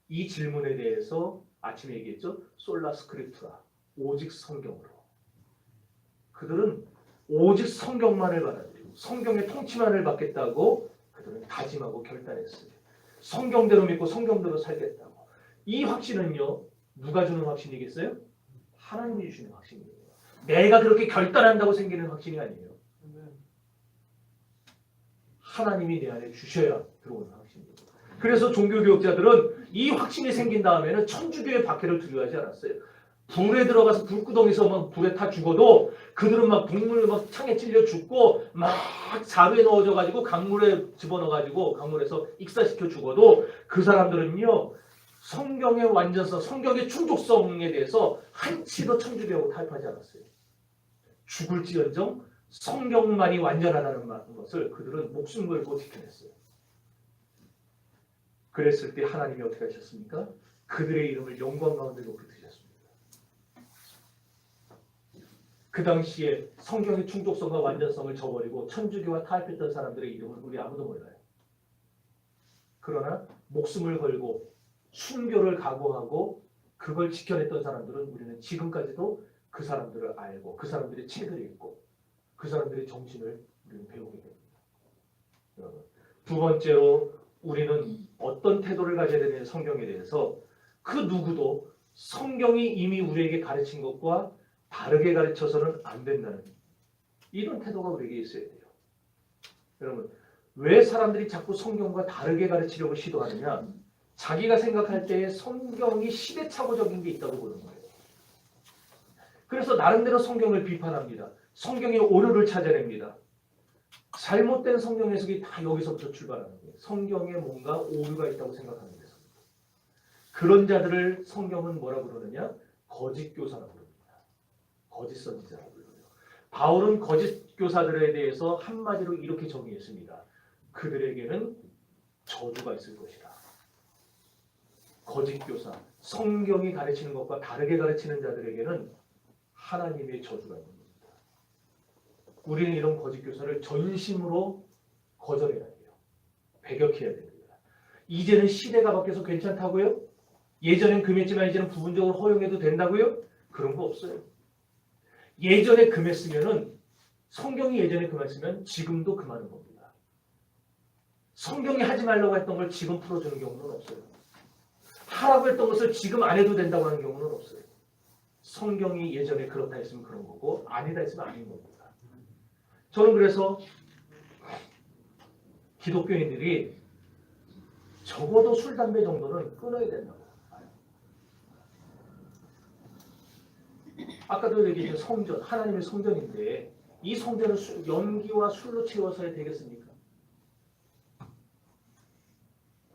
이 질문에 대해서 아침에 얘기했죠. 솔라 스크립투라. 오직 성경으로. 그들은 오직 성경만을 받아들이고 성경의 통치만을 받겠다고 그들은 다짐하고 결단했어요. 성경대로 믿고 성경대로 살겠다고. 이 확신은요. 누가 주는 확신이겠어요? 하나님이 주시는 확신이에요. 내가 그렇게 결단한다고 생기는 확신이 아니에요. 하나님이 내 안에 주셔야 들어오는 확신이에요. 그래서 종교개혁자들은 이 확신이 생긴 다음에는 천주교의 박해를 두려워하지 않았어요. 불에 들어가서 불구덩이에서 막 불에 타 죽어도 그들은 막 동물 막 창에 찔려 죽고 막 자루에 넣어져 가지고 강물에 집어넣어 가지고 강물에서 익사시켜 죽어도 그 사람들은요 성경의 완전성, 성경의 충족성에 대해서 한치도 천주교하고 타협하지 않았어요. 죽을지언정 성경만이 완전하다는 것을 그들은 목숨 걸고 지켜냈어요. 그랬을 때 하나님이 어떻게 하셨습니까? 그들의 이름을 영광 가운데 높이 드셨습니다. 그 당시에 성경의 충족성과 완전성을 저버리고 천주교와 타협했던 사람들의 이름은 우리 아무도 몰라요. 그러나 목숨을 걸고 순교를 각오하고 그걸 지켜냈던 사람들은 우리는 지금까지도 그 사람들을 알고 그 사람들의 책을 읽고 그 사람들의 정신을 우리는 배우게 됩니다. 두 번째로 우리는 어떤 태도를 가져야 되는 성경에 대해서 그 누구도 성경이 이미 우리에게 가르친 것과 다르게 가르쳐서는 안 된다는 이런 태도가 우리에게 있어야 돼요. 여러분 왜 사람들이 자꾸 성경과 다르게 가르치려고 시도하느냐? 자기가 생각할 때에 성경이 시대착오적인 게 있다고 보는 거예요. 그래서 나름대로 성경을 비판합니다. 성경의 오류를 찾아냅니다. 잘못된 성경 해석이 다 여기서부터 출발하는 거예요. 성경에 뭔가 오류가 있다고 생각하는 데서. 그런 자들을 성경은 뭐라고 그러느냐? 거짓 교사라고 부릅니다. 거짓 선지자라고 불러요. 바울은 거짓 교사들에 대해서 한마디로 이렇게 정의했습니다. 그들에게는 저주가 있을 것이다. 거짓 교사, 성경이 가르치는 것과 다르게 가르치는 자들에게는 하나님의 저주가 있는 겁니다. 우리는 이런 거짓 교사를 전심으로 거절해야 돼요. 배격해야 됩니다. 이제는 시대가 바뀌어서 괜찮다고요? 예전엔 금했지만 이제는 부분적으로 허용해도 된다고요? 그런 거 없어요. 예전에 금했으면은 성경이 예전에 금했으면 지금도 금하는 겁니다. 성경이 하지 말라고 했던 걸 지금 풀어주는 경우는 없어요. 하라고 했던 것을 지금 안 해도 된다고 하는 경우는 없어요. 성경이 예전에 그렇다 했으면 그런 거고 아니다 했으면 아닌 겁니다. 저는 그래서 기독교인들이 적어도 술, 담배 정도는 끊어야 된다고 봐요. 아까도 얘기했던 성전, 하나님의 성전인데 이 성전을 연기와 술로 채워서야 되겠습니까?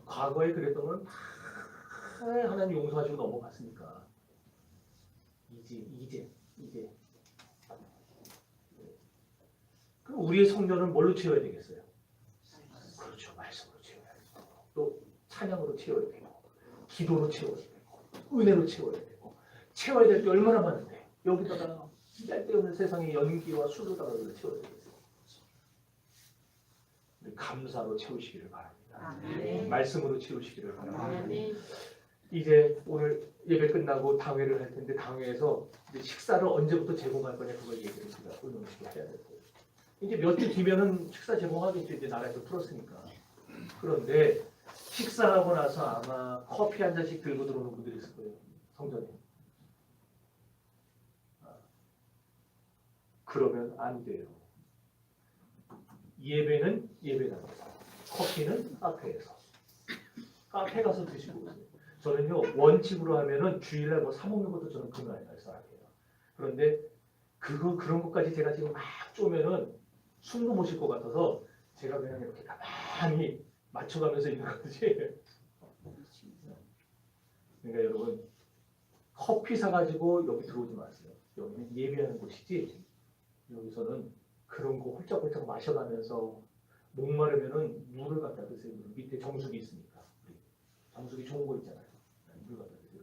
과거에 그랬던 건 다 하나님 용서하시고 넘어갔으니까 이제 그럼 우리의 성전은 뭘로 채워야 되겠어요? 그렇죠. 말씀으로 채워야 되고 또 찬양으로 채워야 되고 기도로 채워야 되고 은혜로 채워야 되고 채워야 될 게 얼마나 많은데 여기다가 쓸데없는 세상의 연기와 술로다가 채워야 되겠어요. 감사로 채우시기를 바랍니다. 말씀으로 채우시기를 바랍니다. 이제 오늘 예배 끝나고 당회를 할 텐데 당회에서 이제 식사를 언제부터 제공할 거냐 그걸 얘기를 우리가 의논식을 해야 될 거예요. 이제 몇 주 뒤면은 식사 제공하겠죠. 이제 나라에서 풀었으니까. 그런데 식사하고 나서 아마 커피 한 잔씩 들고 들어오는 분들이 있을 거예요. 성전에. 그러면 안 돼요. 예배는 예배당에서, 커피는 카페에서. 카페 가서 드시고 오세요. 저는요 원칙으로 하면은 주일날 뭐 사 먹는 것도 저는 금요일날 사랑해요. 그런데 그런 것까지 제가 지금 막 쪼면은 숨도 못 쉴 것 같아서 제가 그냥 이렇게 가만히 맞춰가면서 있는 거지. 그러니까 여러분 커피 사가지고 여기 들어오지 마세요. 여기는 예배하는 곳이지. 여기서는 그런 거 홀짝홀짝 마셔가면서 목마르면은 물을 갖다 드세요. 밑에 정수기 있으니까. 정수기 좋은 거 있잖아요. 물 갖다 드세요.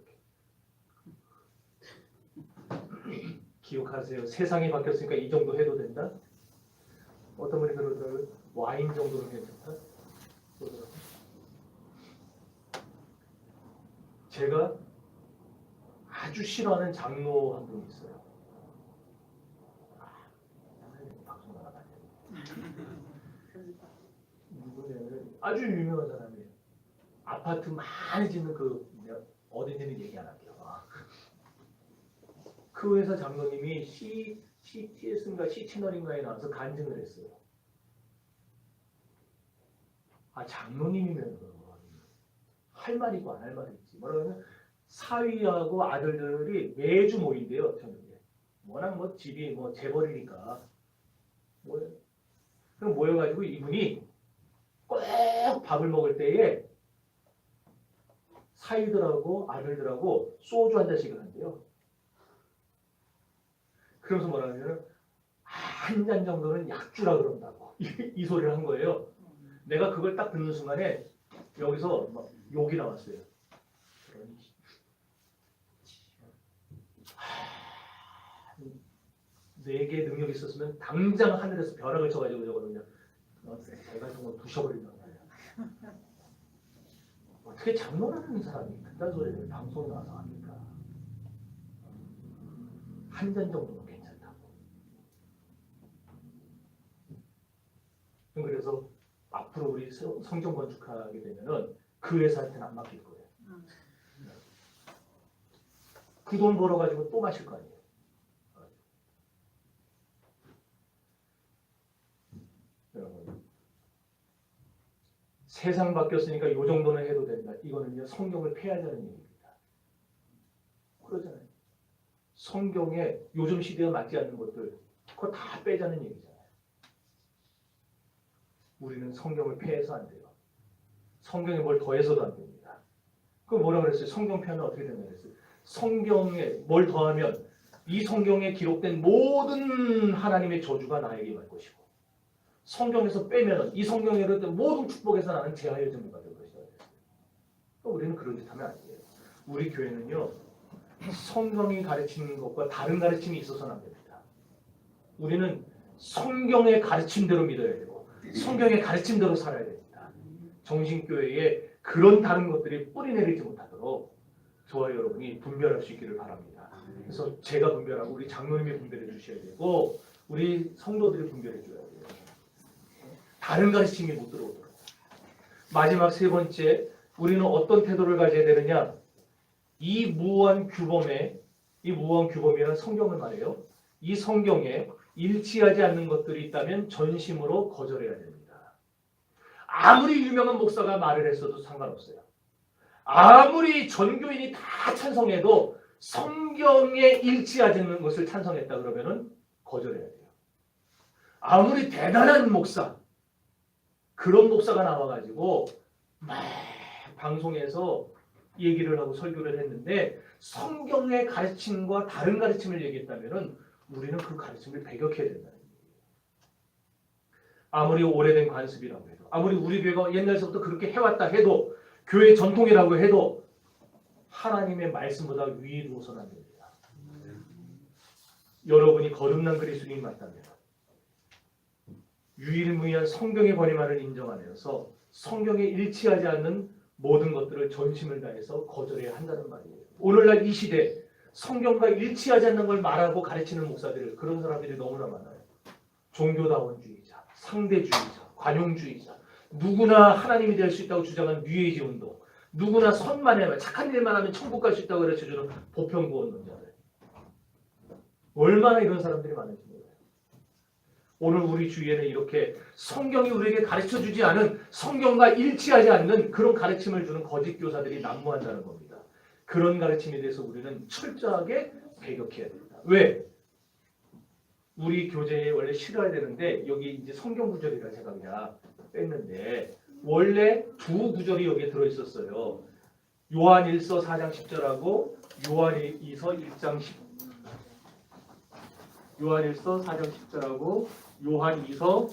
이렇게. 기억하세요. 세상이 바뀌었으니까 이 정도 해도 된다? 어떤 분이 그러더라고요. 와인 정도는 괜찮다? 그러더라고요. 제가 아주 싫어하는 장로 한 분이 있어요. 방송 나가야 누구냐면 아주 유명한 사람이에요. 아파트 많이 짓는 어딘지는 얘기 안 할게요. 그 회사 장로님이 CTS인가 C채널인가에 나와서 간증을 했어요. 장로님이면 할 말이고 안 할 말이 있지. 뭐라면 사위하고 아들들이 매주 모인대요. 저녁에. 워낙 뭐 집이 뭐 재벌이니까. 그럼 모여가지고 이분이 꼭 밥을 먹을 때에 사위들하고 아들들하고 소주 한 잔씩을 한대요. 그러면서 뭐라 하냐면 한 잔 정도는 약주라 그런다고 이 소리를 한 거예요. 내가 그걸 딱 듣는 순간에 여기서 막 욕이 나왔어요. 내게 능력이 있었으면 당장 하늘에서 벼락을 쳐가지고 저거를 그냥 대갈통을 부셔버린단 말이야. 어떻게 장로라는 사람이 그딴 소리를 방송에 나와서 합니까? 한 잔 정도는 괜찮다고. 그래서 앞으로 우리 성전 건축하게 되면은 그 회사한테는 안 맡길 거예요. 그 돈 벌어가지고 또 마실 거 아니에요. 여러분, 세상 바뀌었으니까 이 정도는 해도 된다. 이거는요 성경을 폐하자는 얘기입니다. 그러잖아요. 성경에 요즘 시대에 맞지 않는 것들 그거 다 빼자는 얘기잖아요. 우리는 성경을 폐해서 안 돼요. 성경에 뭘 더해서도 안 됩니다. 그럼 뭐라 그랬어요? 성경 폐하면 어떻게 된다고 그랬어요? 성경에 뭘 더하면 이 성경에 기록된 모든 하나님의 저주가 나에게 갈 것이고 성경에서 빼면 이 성경에 기록된 모든 축복에서 나는 재하의 전부가 될 것이다. 우리는 그런 짓 하면 안 돼요. 우리 교회는요 성경이 가르치는 것과 다른 가르침이 있어서는 안 됩니다. 우리는 성경의 가르침대로 믿어야 되고 성경의 가르침대로 살아야 됩니다. 정신교회에 그런 다른 것들이 뿌리내리지 못하도록 저와 여러분이 분별할 수 있기를 바랍니다. 그래서 제가 분별하고 우리 장로님이 분별해 주셔야 되고 우리 성도들이 분별해 줘야 돼요. 다른 가르침이 못 들어오도록. 마지막 세 번째, 우리는 어떤 태도를 가져야 되느냐? 이 무한 규범이라는 성경을 말해요. 이 성경에 일치하지 않는 것들이 있다면 전심으로 거절해야 됩니다. 아무리 유명한 목사가 말을 했어도 상관없어요. 아무리 전교인이 다 찬성해도 성경에 일치하지 않는 것을 찬성했다 그러면은 거절해야 돼요. 아무리 대단한 목사, 그런 목사가 나와가지고 막 방송에서 얘기를 하고 설교를 했는데 성경의 가르침과 다른 가르침을 얘기했다면은 우리는 그 가르침을 배격해야 된다는 거예요. 아무리 오래된 관습이라고 해도, 아무리 우리 교회가 옛날서부터 그렇게 해왔다 해도, 교회 전통이라고 해도 하나님의 말씀보다 위에 두어서는 안 됩니다. 여러분이 거듭난 그리스도인이 맞다면 유일무이한 성경의 권위만을 인정하면서 성경에 일치하지 않는 모든 것들을 전심을 다해서 거절해야 한다는 말이에요. 오늘날 이 시대 성경과 일치하지 않는 걸 말하고 가르치는 목사들, 그런 사람들이 너무나 많아요. 종교다원주의자, 상대주의자, 관용주의자, 누구나 하나님이 될 수 있다고 주장하는 뉴에이지 운동, 누구나 선만 해면 착한 일만 하면 천국 갈 수 있다고 가르쳐주는 보편구원론자들, 얼마나 이런 사람들이 많은지 몰라요. 오늘 우리 주위에는 이렇게 성경이 우리에게 가르쳐주지 않은, 성경과 일치하지 않는 그런 가르침을 주는 거짓 교사들이 난무한다는 겁니다. 그런 가르침에 대해서 우리는 철저하게 배격해야 됩니다. 왜? 우리 교재에 원래 실어야 되는데 여기 이제 성경 구절이라 제가 그냥 뺐는데 원래 두 구절이 여기에 들어있었어요. 요한 1서 4장 10절하고 요한 2서 1장 10. 요한 1서 4장 10절하고 요한 2서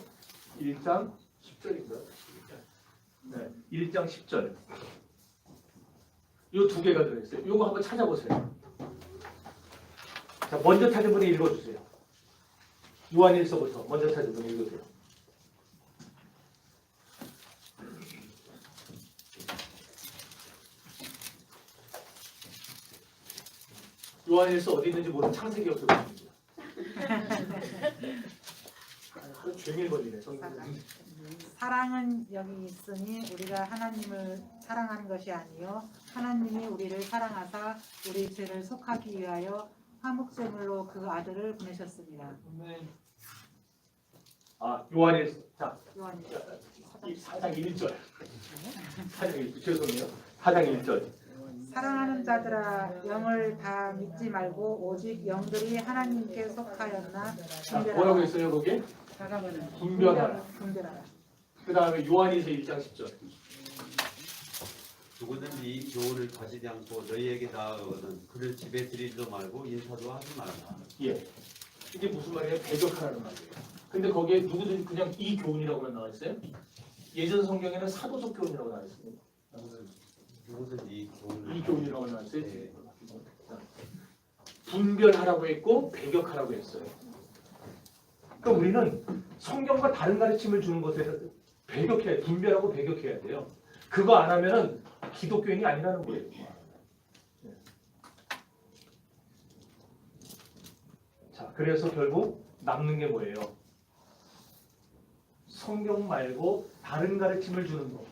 1장 10절인가요? 네, 1장 10절. 요 두 개가 들어있어요. 요거 한번 찾아보세요. 자, 먼저 찾은 분이 읽어주세요. 요한 1서부터 먼저 찾은 분이 읽으세요. 요한 1서 어디 있는지 모르는 창세기 없어 보십니다. 죄밀 걸리네. 사랑은 여기 있으니 우리가 하나님을 사랑하는 것이 아니요 하나님이 우리를 사랑하사 우리 죄를 속하기 위하여 화목제물로 그 아들을 보내셨습니다. 아, 요한 1서. 자, 요한이 4장 1절. 4장 1절. 죄송해요. 4장 1절. 사랑하는 자들아 영을 다 믿지 말고 오직 영들이 하나님께 속하였나 자, 뭐라고 했어요, 거기? 분별하라. 분별하라. 그 다음에 요한일서 1장 10절. 누구든지 이 교훈을 가지지 않고 너희에게 나아가거든 그를 집에 들이지도 말고 인사도 하지 말라. 예. 이게 무슨 말이에요? 배격하라는 말이에요. 근데 거기에 누구든지 그냥 이 교훈이라고만 나와 있어요? 예전 성경에는 사도적 교훈이라고 나와 있습니다. 누구든지 이 교훈이라고 나와 있어요. 네. 분별하라고 했고 배격하라고 했어요. 그러니까 우리는 성경과 다른 가르침을 주는 것에 배격해야, 분별하고 배격해야 돼요. 그거 안 하면은 기독교인이 아니라는 거예요. 자, 그래서 결국 남는 게 뭐예요? 성경 말고 다른 가르침을 주는 거.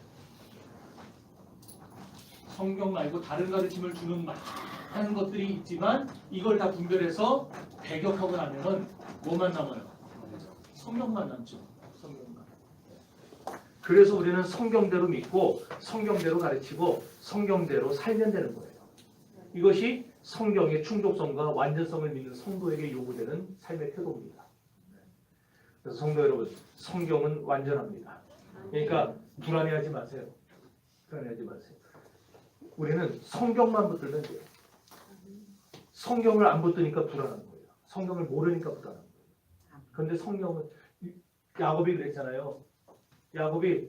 성경 말고 다른 가르침을 주는 많은 것들이 있지만 이걸 다 분별해서 배격하고 나면은 뭐만 남아요? 성경만 남죠. 성경만. 그래서 우리는 성경대로 믿고 성경대로 가르치고 성경대로 살면 되는 거예요. 이것이 성경의 충족성과 완전성을 믿는 성도에게 요구되는 삶의 태도입니다. 그래서 성도 여러분, 성경은 완전합니다. 그러니까 불안해하지 마세요. 불안해하지 마세요. 우리는 성경만 붙들면 돼요. 성경을 안 붙드니까 불안한 거예요. 성경을 모르니까 불안한 거예요. 그런데 성경은 야곱이 그랬잖아요. 야곱이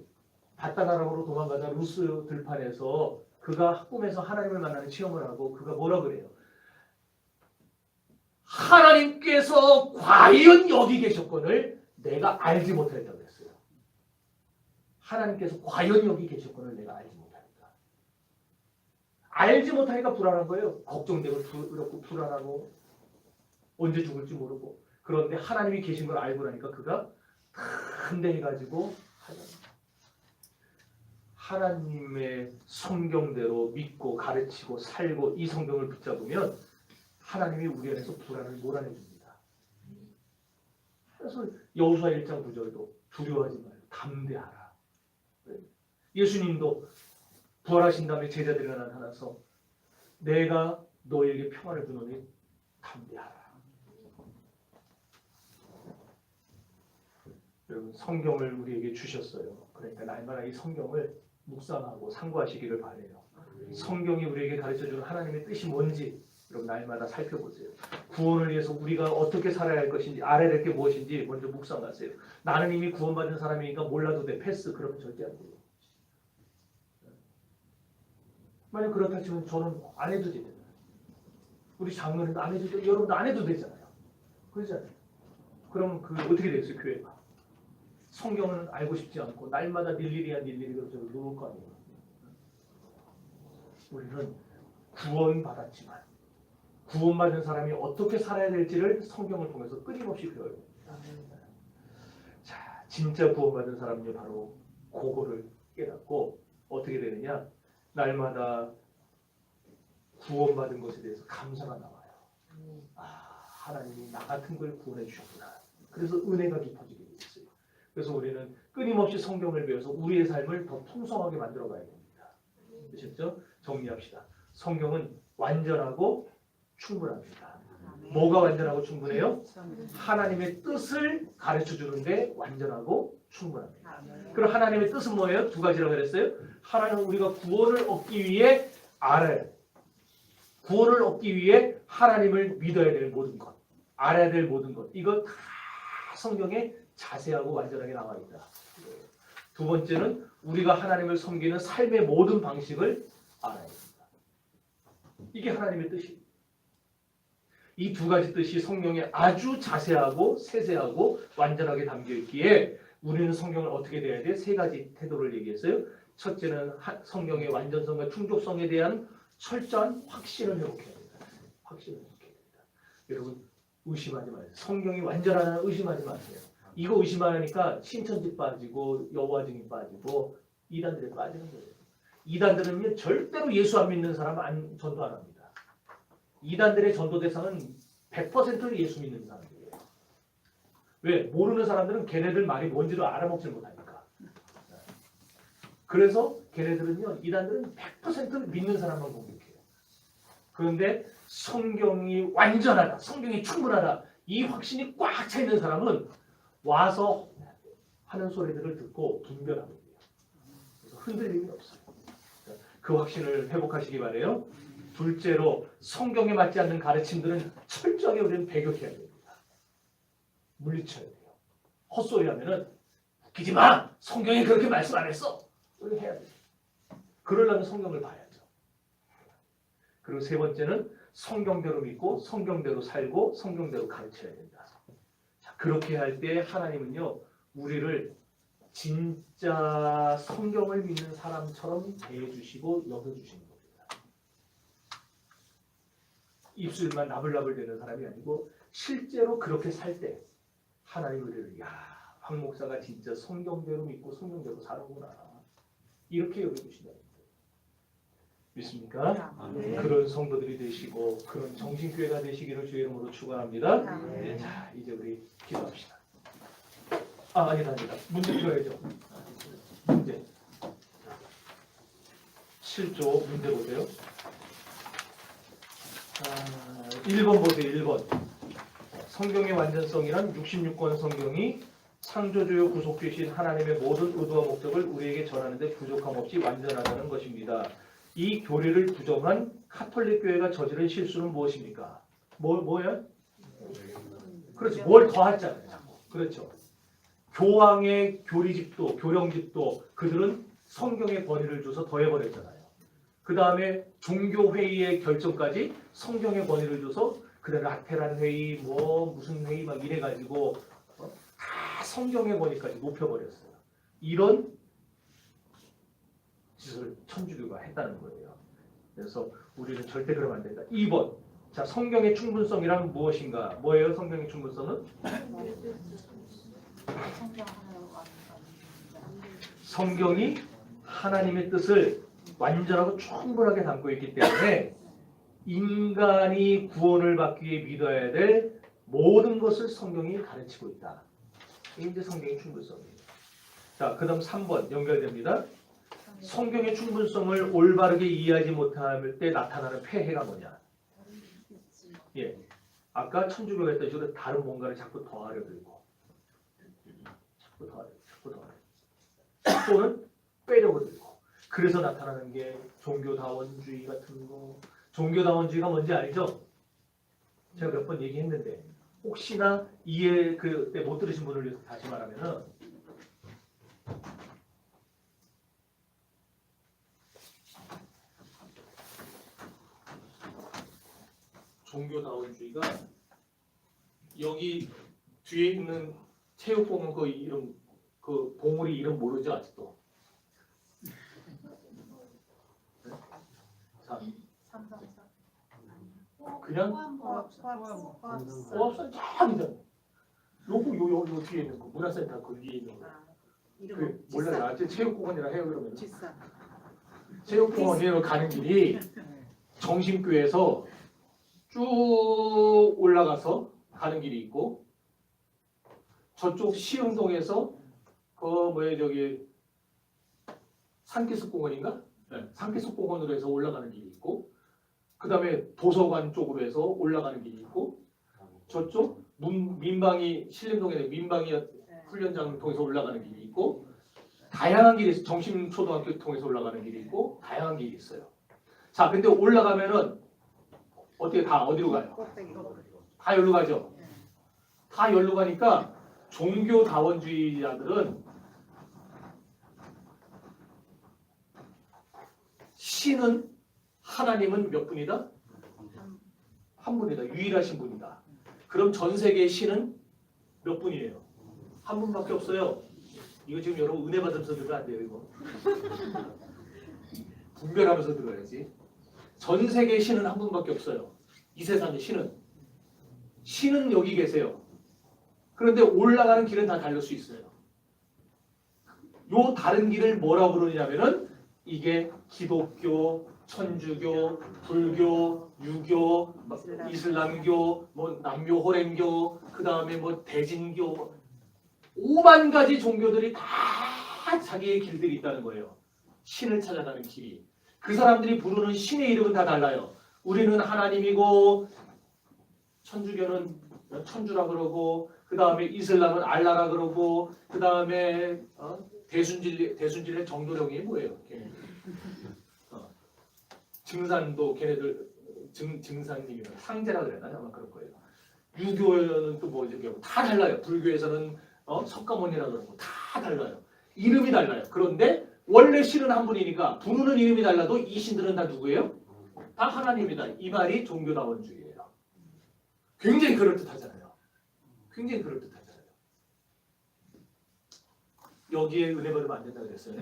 바다나라로 도망가다 루스 들판에서 그가 꿈에서 하나님을 만나는 시험을 하고 그가 뭐라 그래요? 하나님께서 과연 여기 계셨건을 내가 알지 못했다고 그랬어요. 하나님께서 과연 여기 계셨건을 내가 알지 못하니까. 알지 못하니까 불안한 거예요. 걱정되고 두렵고 불안하고 언제 죽을지 모르고. 그런데 하나님이 계신 걸 알고 나니까 그가 담대해가지고 하잖아요. 하나님의 성경대로 믿고 가르치고 살고 이 성경을 붙잡으면 하나님이 우리 안에서 불안을 몰아내줍니다. 그래서 여호수아 1장 9절도 두려워하지 말고 담대하라. 예수님도 부활하신 다음에 제자들과 나타나서 내가 너에게 평안을 주노니 담대하라. 여러분 성경을 우리에게 주셨어요. 그러니까 날마다 이 성경을 묵상하고 상고하시기를 바라요. 성경이 우리에게 가르쳐주는 하나님의 뜻이 뭔지 여러분 날마다 살펴보세요. 구원을 위해서 우리가 어떻게 살아야 할 것인지 알아야 될 게 무엇인지 먼저 묵상하세요. 나는 이미 구원받은 사람이니까 몰라도 돼. 패스. 그러면 절대 안 돼요. 만약 그렇다 치면 저는 안 해도 되잖아요. 우리 장로는 안 해도 되고 여러분도 안 해도 되잖아요. 그러잖아요. 그럼 그 어떻게 됐어요 교회가? 성경은 알고 싶지 않고 날마다 일일이야 일일이로 저를 누울 거 아니에요. 우리는 구원받았지만 구원받은 사람이 어떻게 살아야 될지를 성경을 통해서 끊임없이 배워야 됩니다. 자, 진짜 구원받은 사람은요 바로 그거를 깨닫고 어떻게 되느냐? 날마다 구원받은 것에 대해서 감사가 나와요. 아, 하나님이 나 같은 걸 구원해 주셨구나. 그래서 은혜가 깊어지게 됐어요. 그래서 우리는 끊임없이 성경을 배워서 우리의 삶을 더 풍성하게 만들어 가야 됩니다. 아셨죠? 정리합시다. 성경은 완전하고 충분합니다. 뭐가 완전하고 충분해요? 하나님의 뜻을 가르쳐 주는데 완전하고 충분합니다. 그럼 하나님의 뜻은 뭐예요? 두 가지라고 그랬어요. 하나님은 우리가 구원을 얻기 위해 알아야 돼. 구원을 얻기 위해 하나님을 믿어야 될 모든 것, 알아야 될 모든 것, 이거 다 성경에 자세하고 완전하게 나와 있다. 두 번째는 우리가 하나님을 섬기는 삶의 모든 방식을 알아야 됩니다. 이게 하나님의 뜻입니다. 이 두 가지 뜻이 성경에 아주 자세하고 세세하고 완전하게 담겨 있기에 우리는 성경을 어떻게 대해야 돼? 세 가지 태도를 얘기했어요. 첫째는 성경의 완전성과 충족성에 대한 철저한 확신을 회복해야 됩니다. 확신을 회복해야 됩니다. 여러분 의심하지 마세요. 성경이 완전하다는 의심하지 마세요. 이거 의심하니까 신천지 빠지고 여호와 증인 빠지고 이단들에 빠지는 거예요. 이단들은요 절대로 예수 안 믿는 사람 전도 안 합니다. 이단들의 전도 대상은 100% 예수 믿는 사람들이에요. 왜? 모르는 사람들은 걔네들 말이 뭔지를 알아먹지 못하니까. 그래서 걔네들은요 이단들은 100% 믿는 사람만 공격해요. 그런데 성경이 완전하다, 성경이 충분하다, 이 확신이 꽉 차 있는 사람은 와서 하는 소리들을 듣고 분별하게 돼요. 그래서 흔들림이 없어요. 그 확신을 회복하시기 바라요. 둘째로 성경에 맞지 않는 가르침들은 철저하게 우리는 배격해야 됩니다. 물리쳐야 돼요. 헛소리 하면은 웃기지 마! 성경에 그렇게 말씀 안 했어! 이렇게 해야 돼요. 그러려면 성경을 봐야죠. 그리고 세 번째는 성경대로 믿고 성경대로 살고 성경대로 가르쳐야 된다. 자, 그렇게 할 때 하나님은요 우리를 진짜 성경을 믿는 사람처럼 대해주시고 여겨주시는 겁니다. 입술만 나불나불 되는 사람이 아니고 실제로 그렇게 살 때 하나님 우리를 황 목사가 진짜 성경대로 믿고 성경대로 사는구나 이렇게 여겨주신다. 믿습니까? 네. 그런 성도들이 되시고 그런 정신교회가 되시기를 주의 이름으로 축원합니다. 네. 자 이제 우리 기도합시다. 아니다. 문제 풀어야죠. 문제. 7조 문제 보세요. 1번 보세요. 1번. 성경의 완전성이란 66권 성경이 창조주요 구속주신 하나님의 모든 의도와 목적을 우리에게 전하는데 부족함 없이 완전하다는 것입니다. 이 교리를 부정한 카톨릭 교회가 저지른 실수는 무엇입니까? 뭐예요? 그렇죠. 뭘 더하잖아요. 그렇죠. 교황의 교리집도 교령집도 그들은 성경의 권위를 줘서 더해버렸잖아요. 그 다음에 종교회의의 결정까지 성경의 권위를 줘서 그다음에 라테란 회의 무슨 회의 막 이래가지고 다 성경의 권위까지 높여버렸어요. 이런 짓을 천주교가 했다는 거예요. 그래서 우리는 절대 그러면 안 된다. 2번. 자, 성경의 충분성이란 무엇인가? 뭐예요? 성경의 충분성은? 성경이 하나님의 뜻을 완전하고 충분하게 담고 있기 때문에 인간이 구원을 받기 위해 믿어야 될 모든 것을 성경이 가르치고 있다. 이게 이제 성경의 충분성이에요. 자, 그 다음 3번 연결됩니다. 성경의 충분성을 올바르게 이해하지 못할 때 나타나는 폐해가 뭐냐? 예, 아까 천주교가 했던 식으로 다른 뭔가를 자꾸 더하려 들고, 자꾸 더하려 또는 빼려고 들고, 그래서 나타나는 게 종교다원주의 같은 거. 종교다원주의가 뭔지 알죠? 제가 몇 번 얘기했는데 혹시나 이해 그때 못 들으신 분을 위해서 다시 말하면은 종교다원주의가 여기 뒤에 있는 체육공원 그 이름 그 봉우리 이름 모르죠 아직도? 자, 그냥 고압산 쫙이잖아. 요거 뒤에 있는 거 문화센터 그 위에 있는 거. 그 몰라 나한테 체육공원이라 해요 그러면. 체육공원으로 가는 길이 정신교에서 쭉 올라가서 가는 길이 있고 저쪽 시흥동에서 그 뭐야 저기 산기슭공원인가? 네, 산기슭공원으로 해서 올라가는 길이 있고 그 다음에 도서관 쪽으로 해서 올라가는 길이 있고 저쪽 민방위 신림동에 민방위 훈련장을 통해서 올라가는 길이 있고 다양한 길이 있어요. 정신초등학교 통해서 올라가는 길이 있고 다양한 길이 있어요. 자, 근데 올라가면은 어떻게 다 어디로 가요? 다 여기로 가죠. 다 여기로 가니까 종교다원주의자들은 신은 하나님은 몇 분이다? 한 분이다. 유일하신 분이다. 그럼 전 세계의 신은 몇 분이에요? 한 분밖에 없어요. 이거 지금 여러분 은혜 받으면서 들으면 안 돼요. 이거. 분별하면서 들어야지. 전 세계의 신은 한 분밖에 없어요. 이 세상의 신은 여기 계세요. 그런데 올라가는 길은 다 다를 수 있어요. 요 다른 길을 뭐라고 부르냐면은 이게 기독교, 천주교, 불교, 유교, 이슬람교, 뭐 남묘 호랭교, 그 다음에 뭐 대진교, 5만 가지 종교들이 다 자기의 길들이 있다는 거예요. 신을 찾아가는 길이. 그 사람들이 부르는 신의 이름은 다 달라요. 우리는 하나님이고 천주교는 천주라 그러고 그 다음에 이슬람은 알라라 그러고 그 다음에 대순진의 정도령이 뭐예요? 증산도 걔네들 증산님이나 상제라 그랬나 아마 그럴 거예요. 유교는 또 뭐죠? 다 달라요. 불교에서는 석가모니라 그러고 다 달라요. 이름이 달라요. 그런데 원래 신은 한 분이니까 부르는 이름이 달라도 이 신들은 다 누구예요? 다 하나님이다. 이 말이 종교다원주의예요. 굉장히 그럴듯하잖아요. 굉장히 그럴듯하잖아요. 여기에 은혜 받으면 안 된다고 그랬어요.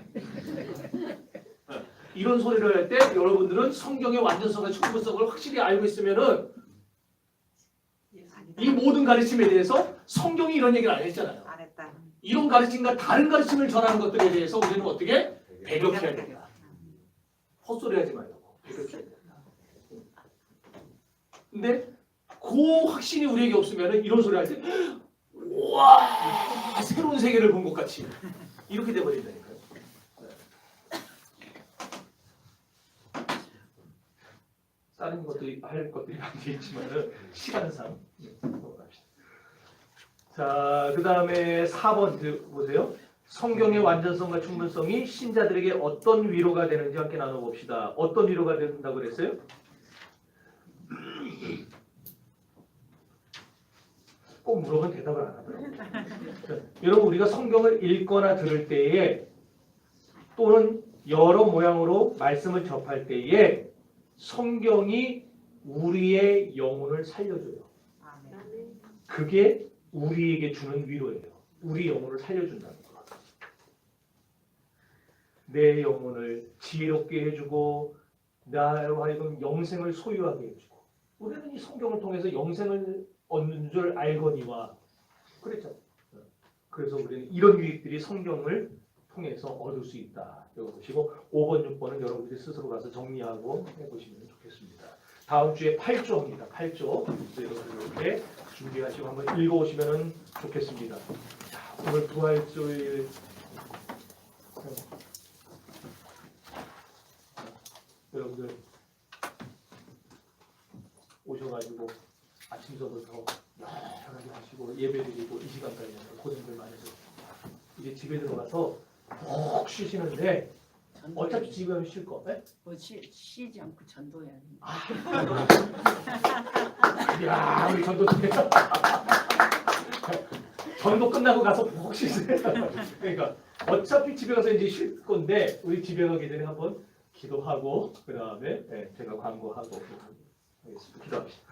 이런 소리를 할 때 여러분들은 성경의 완전성과 충분성을 확실히 알고 있으면은 이 모든 가르침에 대해서 성경이 이런 얘기를 안 했잖아요. 안 했다. 이런 가르침과 다른 가르침을 전하는 것들에 대해서 우리는 어떻게 배격해야 된다. 헛소리하지 말라고 배격해야 된다. 근데 그 확신이 우리에게 없으면 이런 소리 할 때 와 새로운 세계를 본 것 같이 이렇게 돼버린다니까요. 다른 것들이 할 것들이 많이 있지만은 시간상 넘어갑시다. 자, 그 다음에 4번 보세요. 성경의 완전성과 충분성이 신자들에게 어떤 위로가 되는지 함께 나눠봅시다. 어떤 위로가 된다고 그랬어요? 꼭 물어보면 대답을 안 하더라고요. 여러분 우리가 성경을 읽거나 들을 때에 또는 여러 모양으로 말씀을 접할 때에 성경이 우리의 영혼을 살려줘요. 그게 우리에게 주는 위로예요. 우리 영혼을 살려준다는 거. 내 영혼을 지혜롭게 해주고 나로 하여금 영생을 소유하게 해주고 우리는 이 성경을 통해서 영생을 얻는 줄 알거니와 그랬죠. 그래서 우리는 이런 유익들이 성경을 통해서 얻을 수 있다. 이거 보시고 5번, 6번은 여러분들이 스스로 가서 정리하고 해보시면 좋겠습니다. 다음 주에 8조입니다. 8조. 여러분들 이렇게 준비하시고 한번 읽어오시면 좋겠습니다. 자, 오늘 부활주일 여러분들 오셔가지고 아침서부터 여러 가지 하시고 예배드리고 이 시간까지 고생들 많으셨습니다. 이제 집에 들어가서 푹 쉬시는데 어차피 집에 가면 쉴 거. 네? 뭐 쉬지 않고 전도해야 돼. 야 우리 전도 전도 끝나고 가서 푹 쉬세요. 그러니까 어차피 집에 가서 이제 쉴 건데 우리 집에 가기 전에 한번 기도하고 그 다음에 제가 광고하고 하겠습니다. 기도합시다.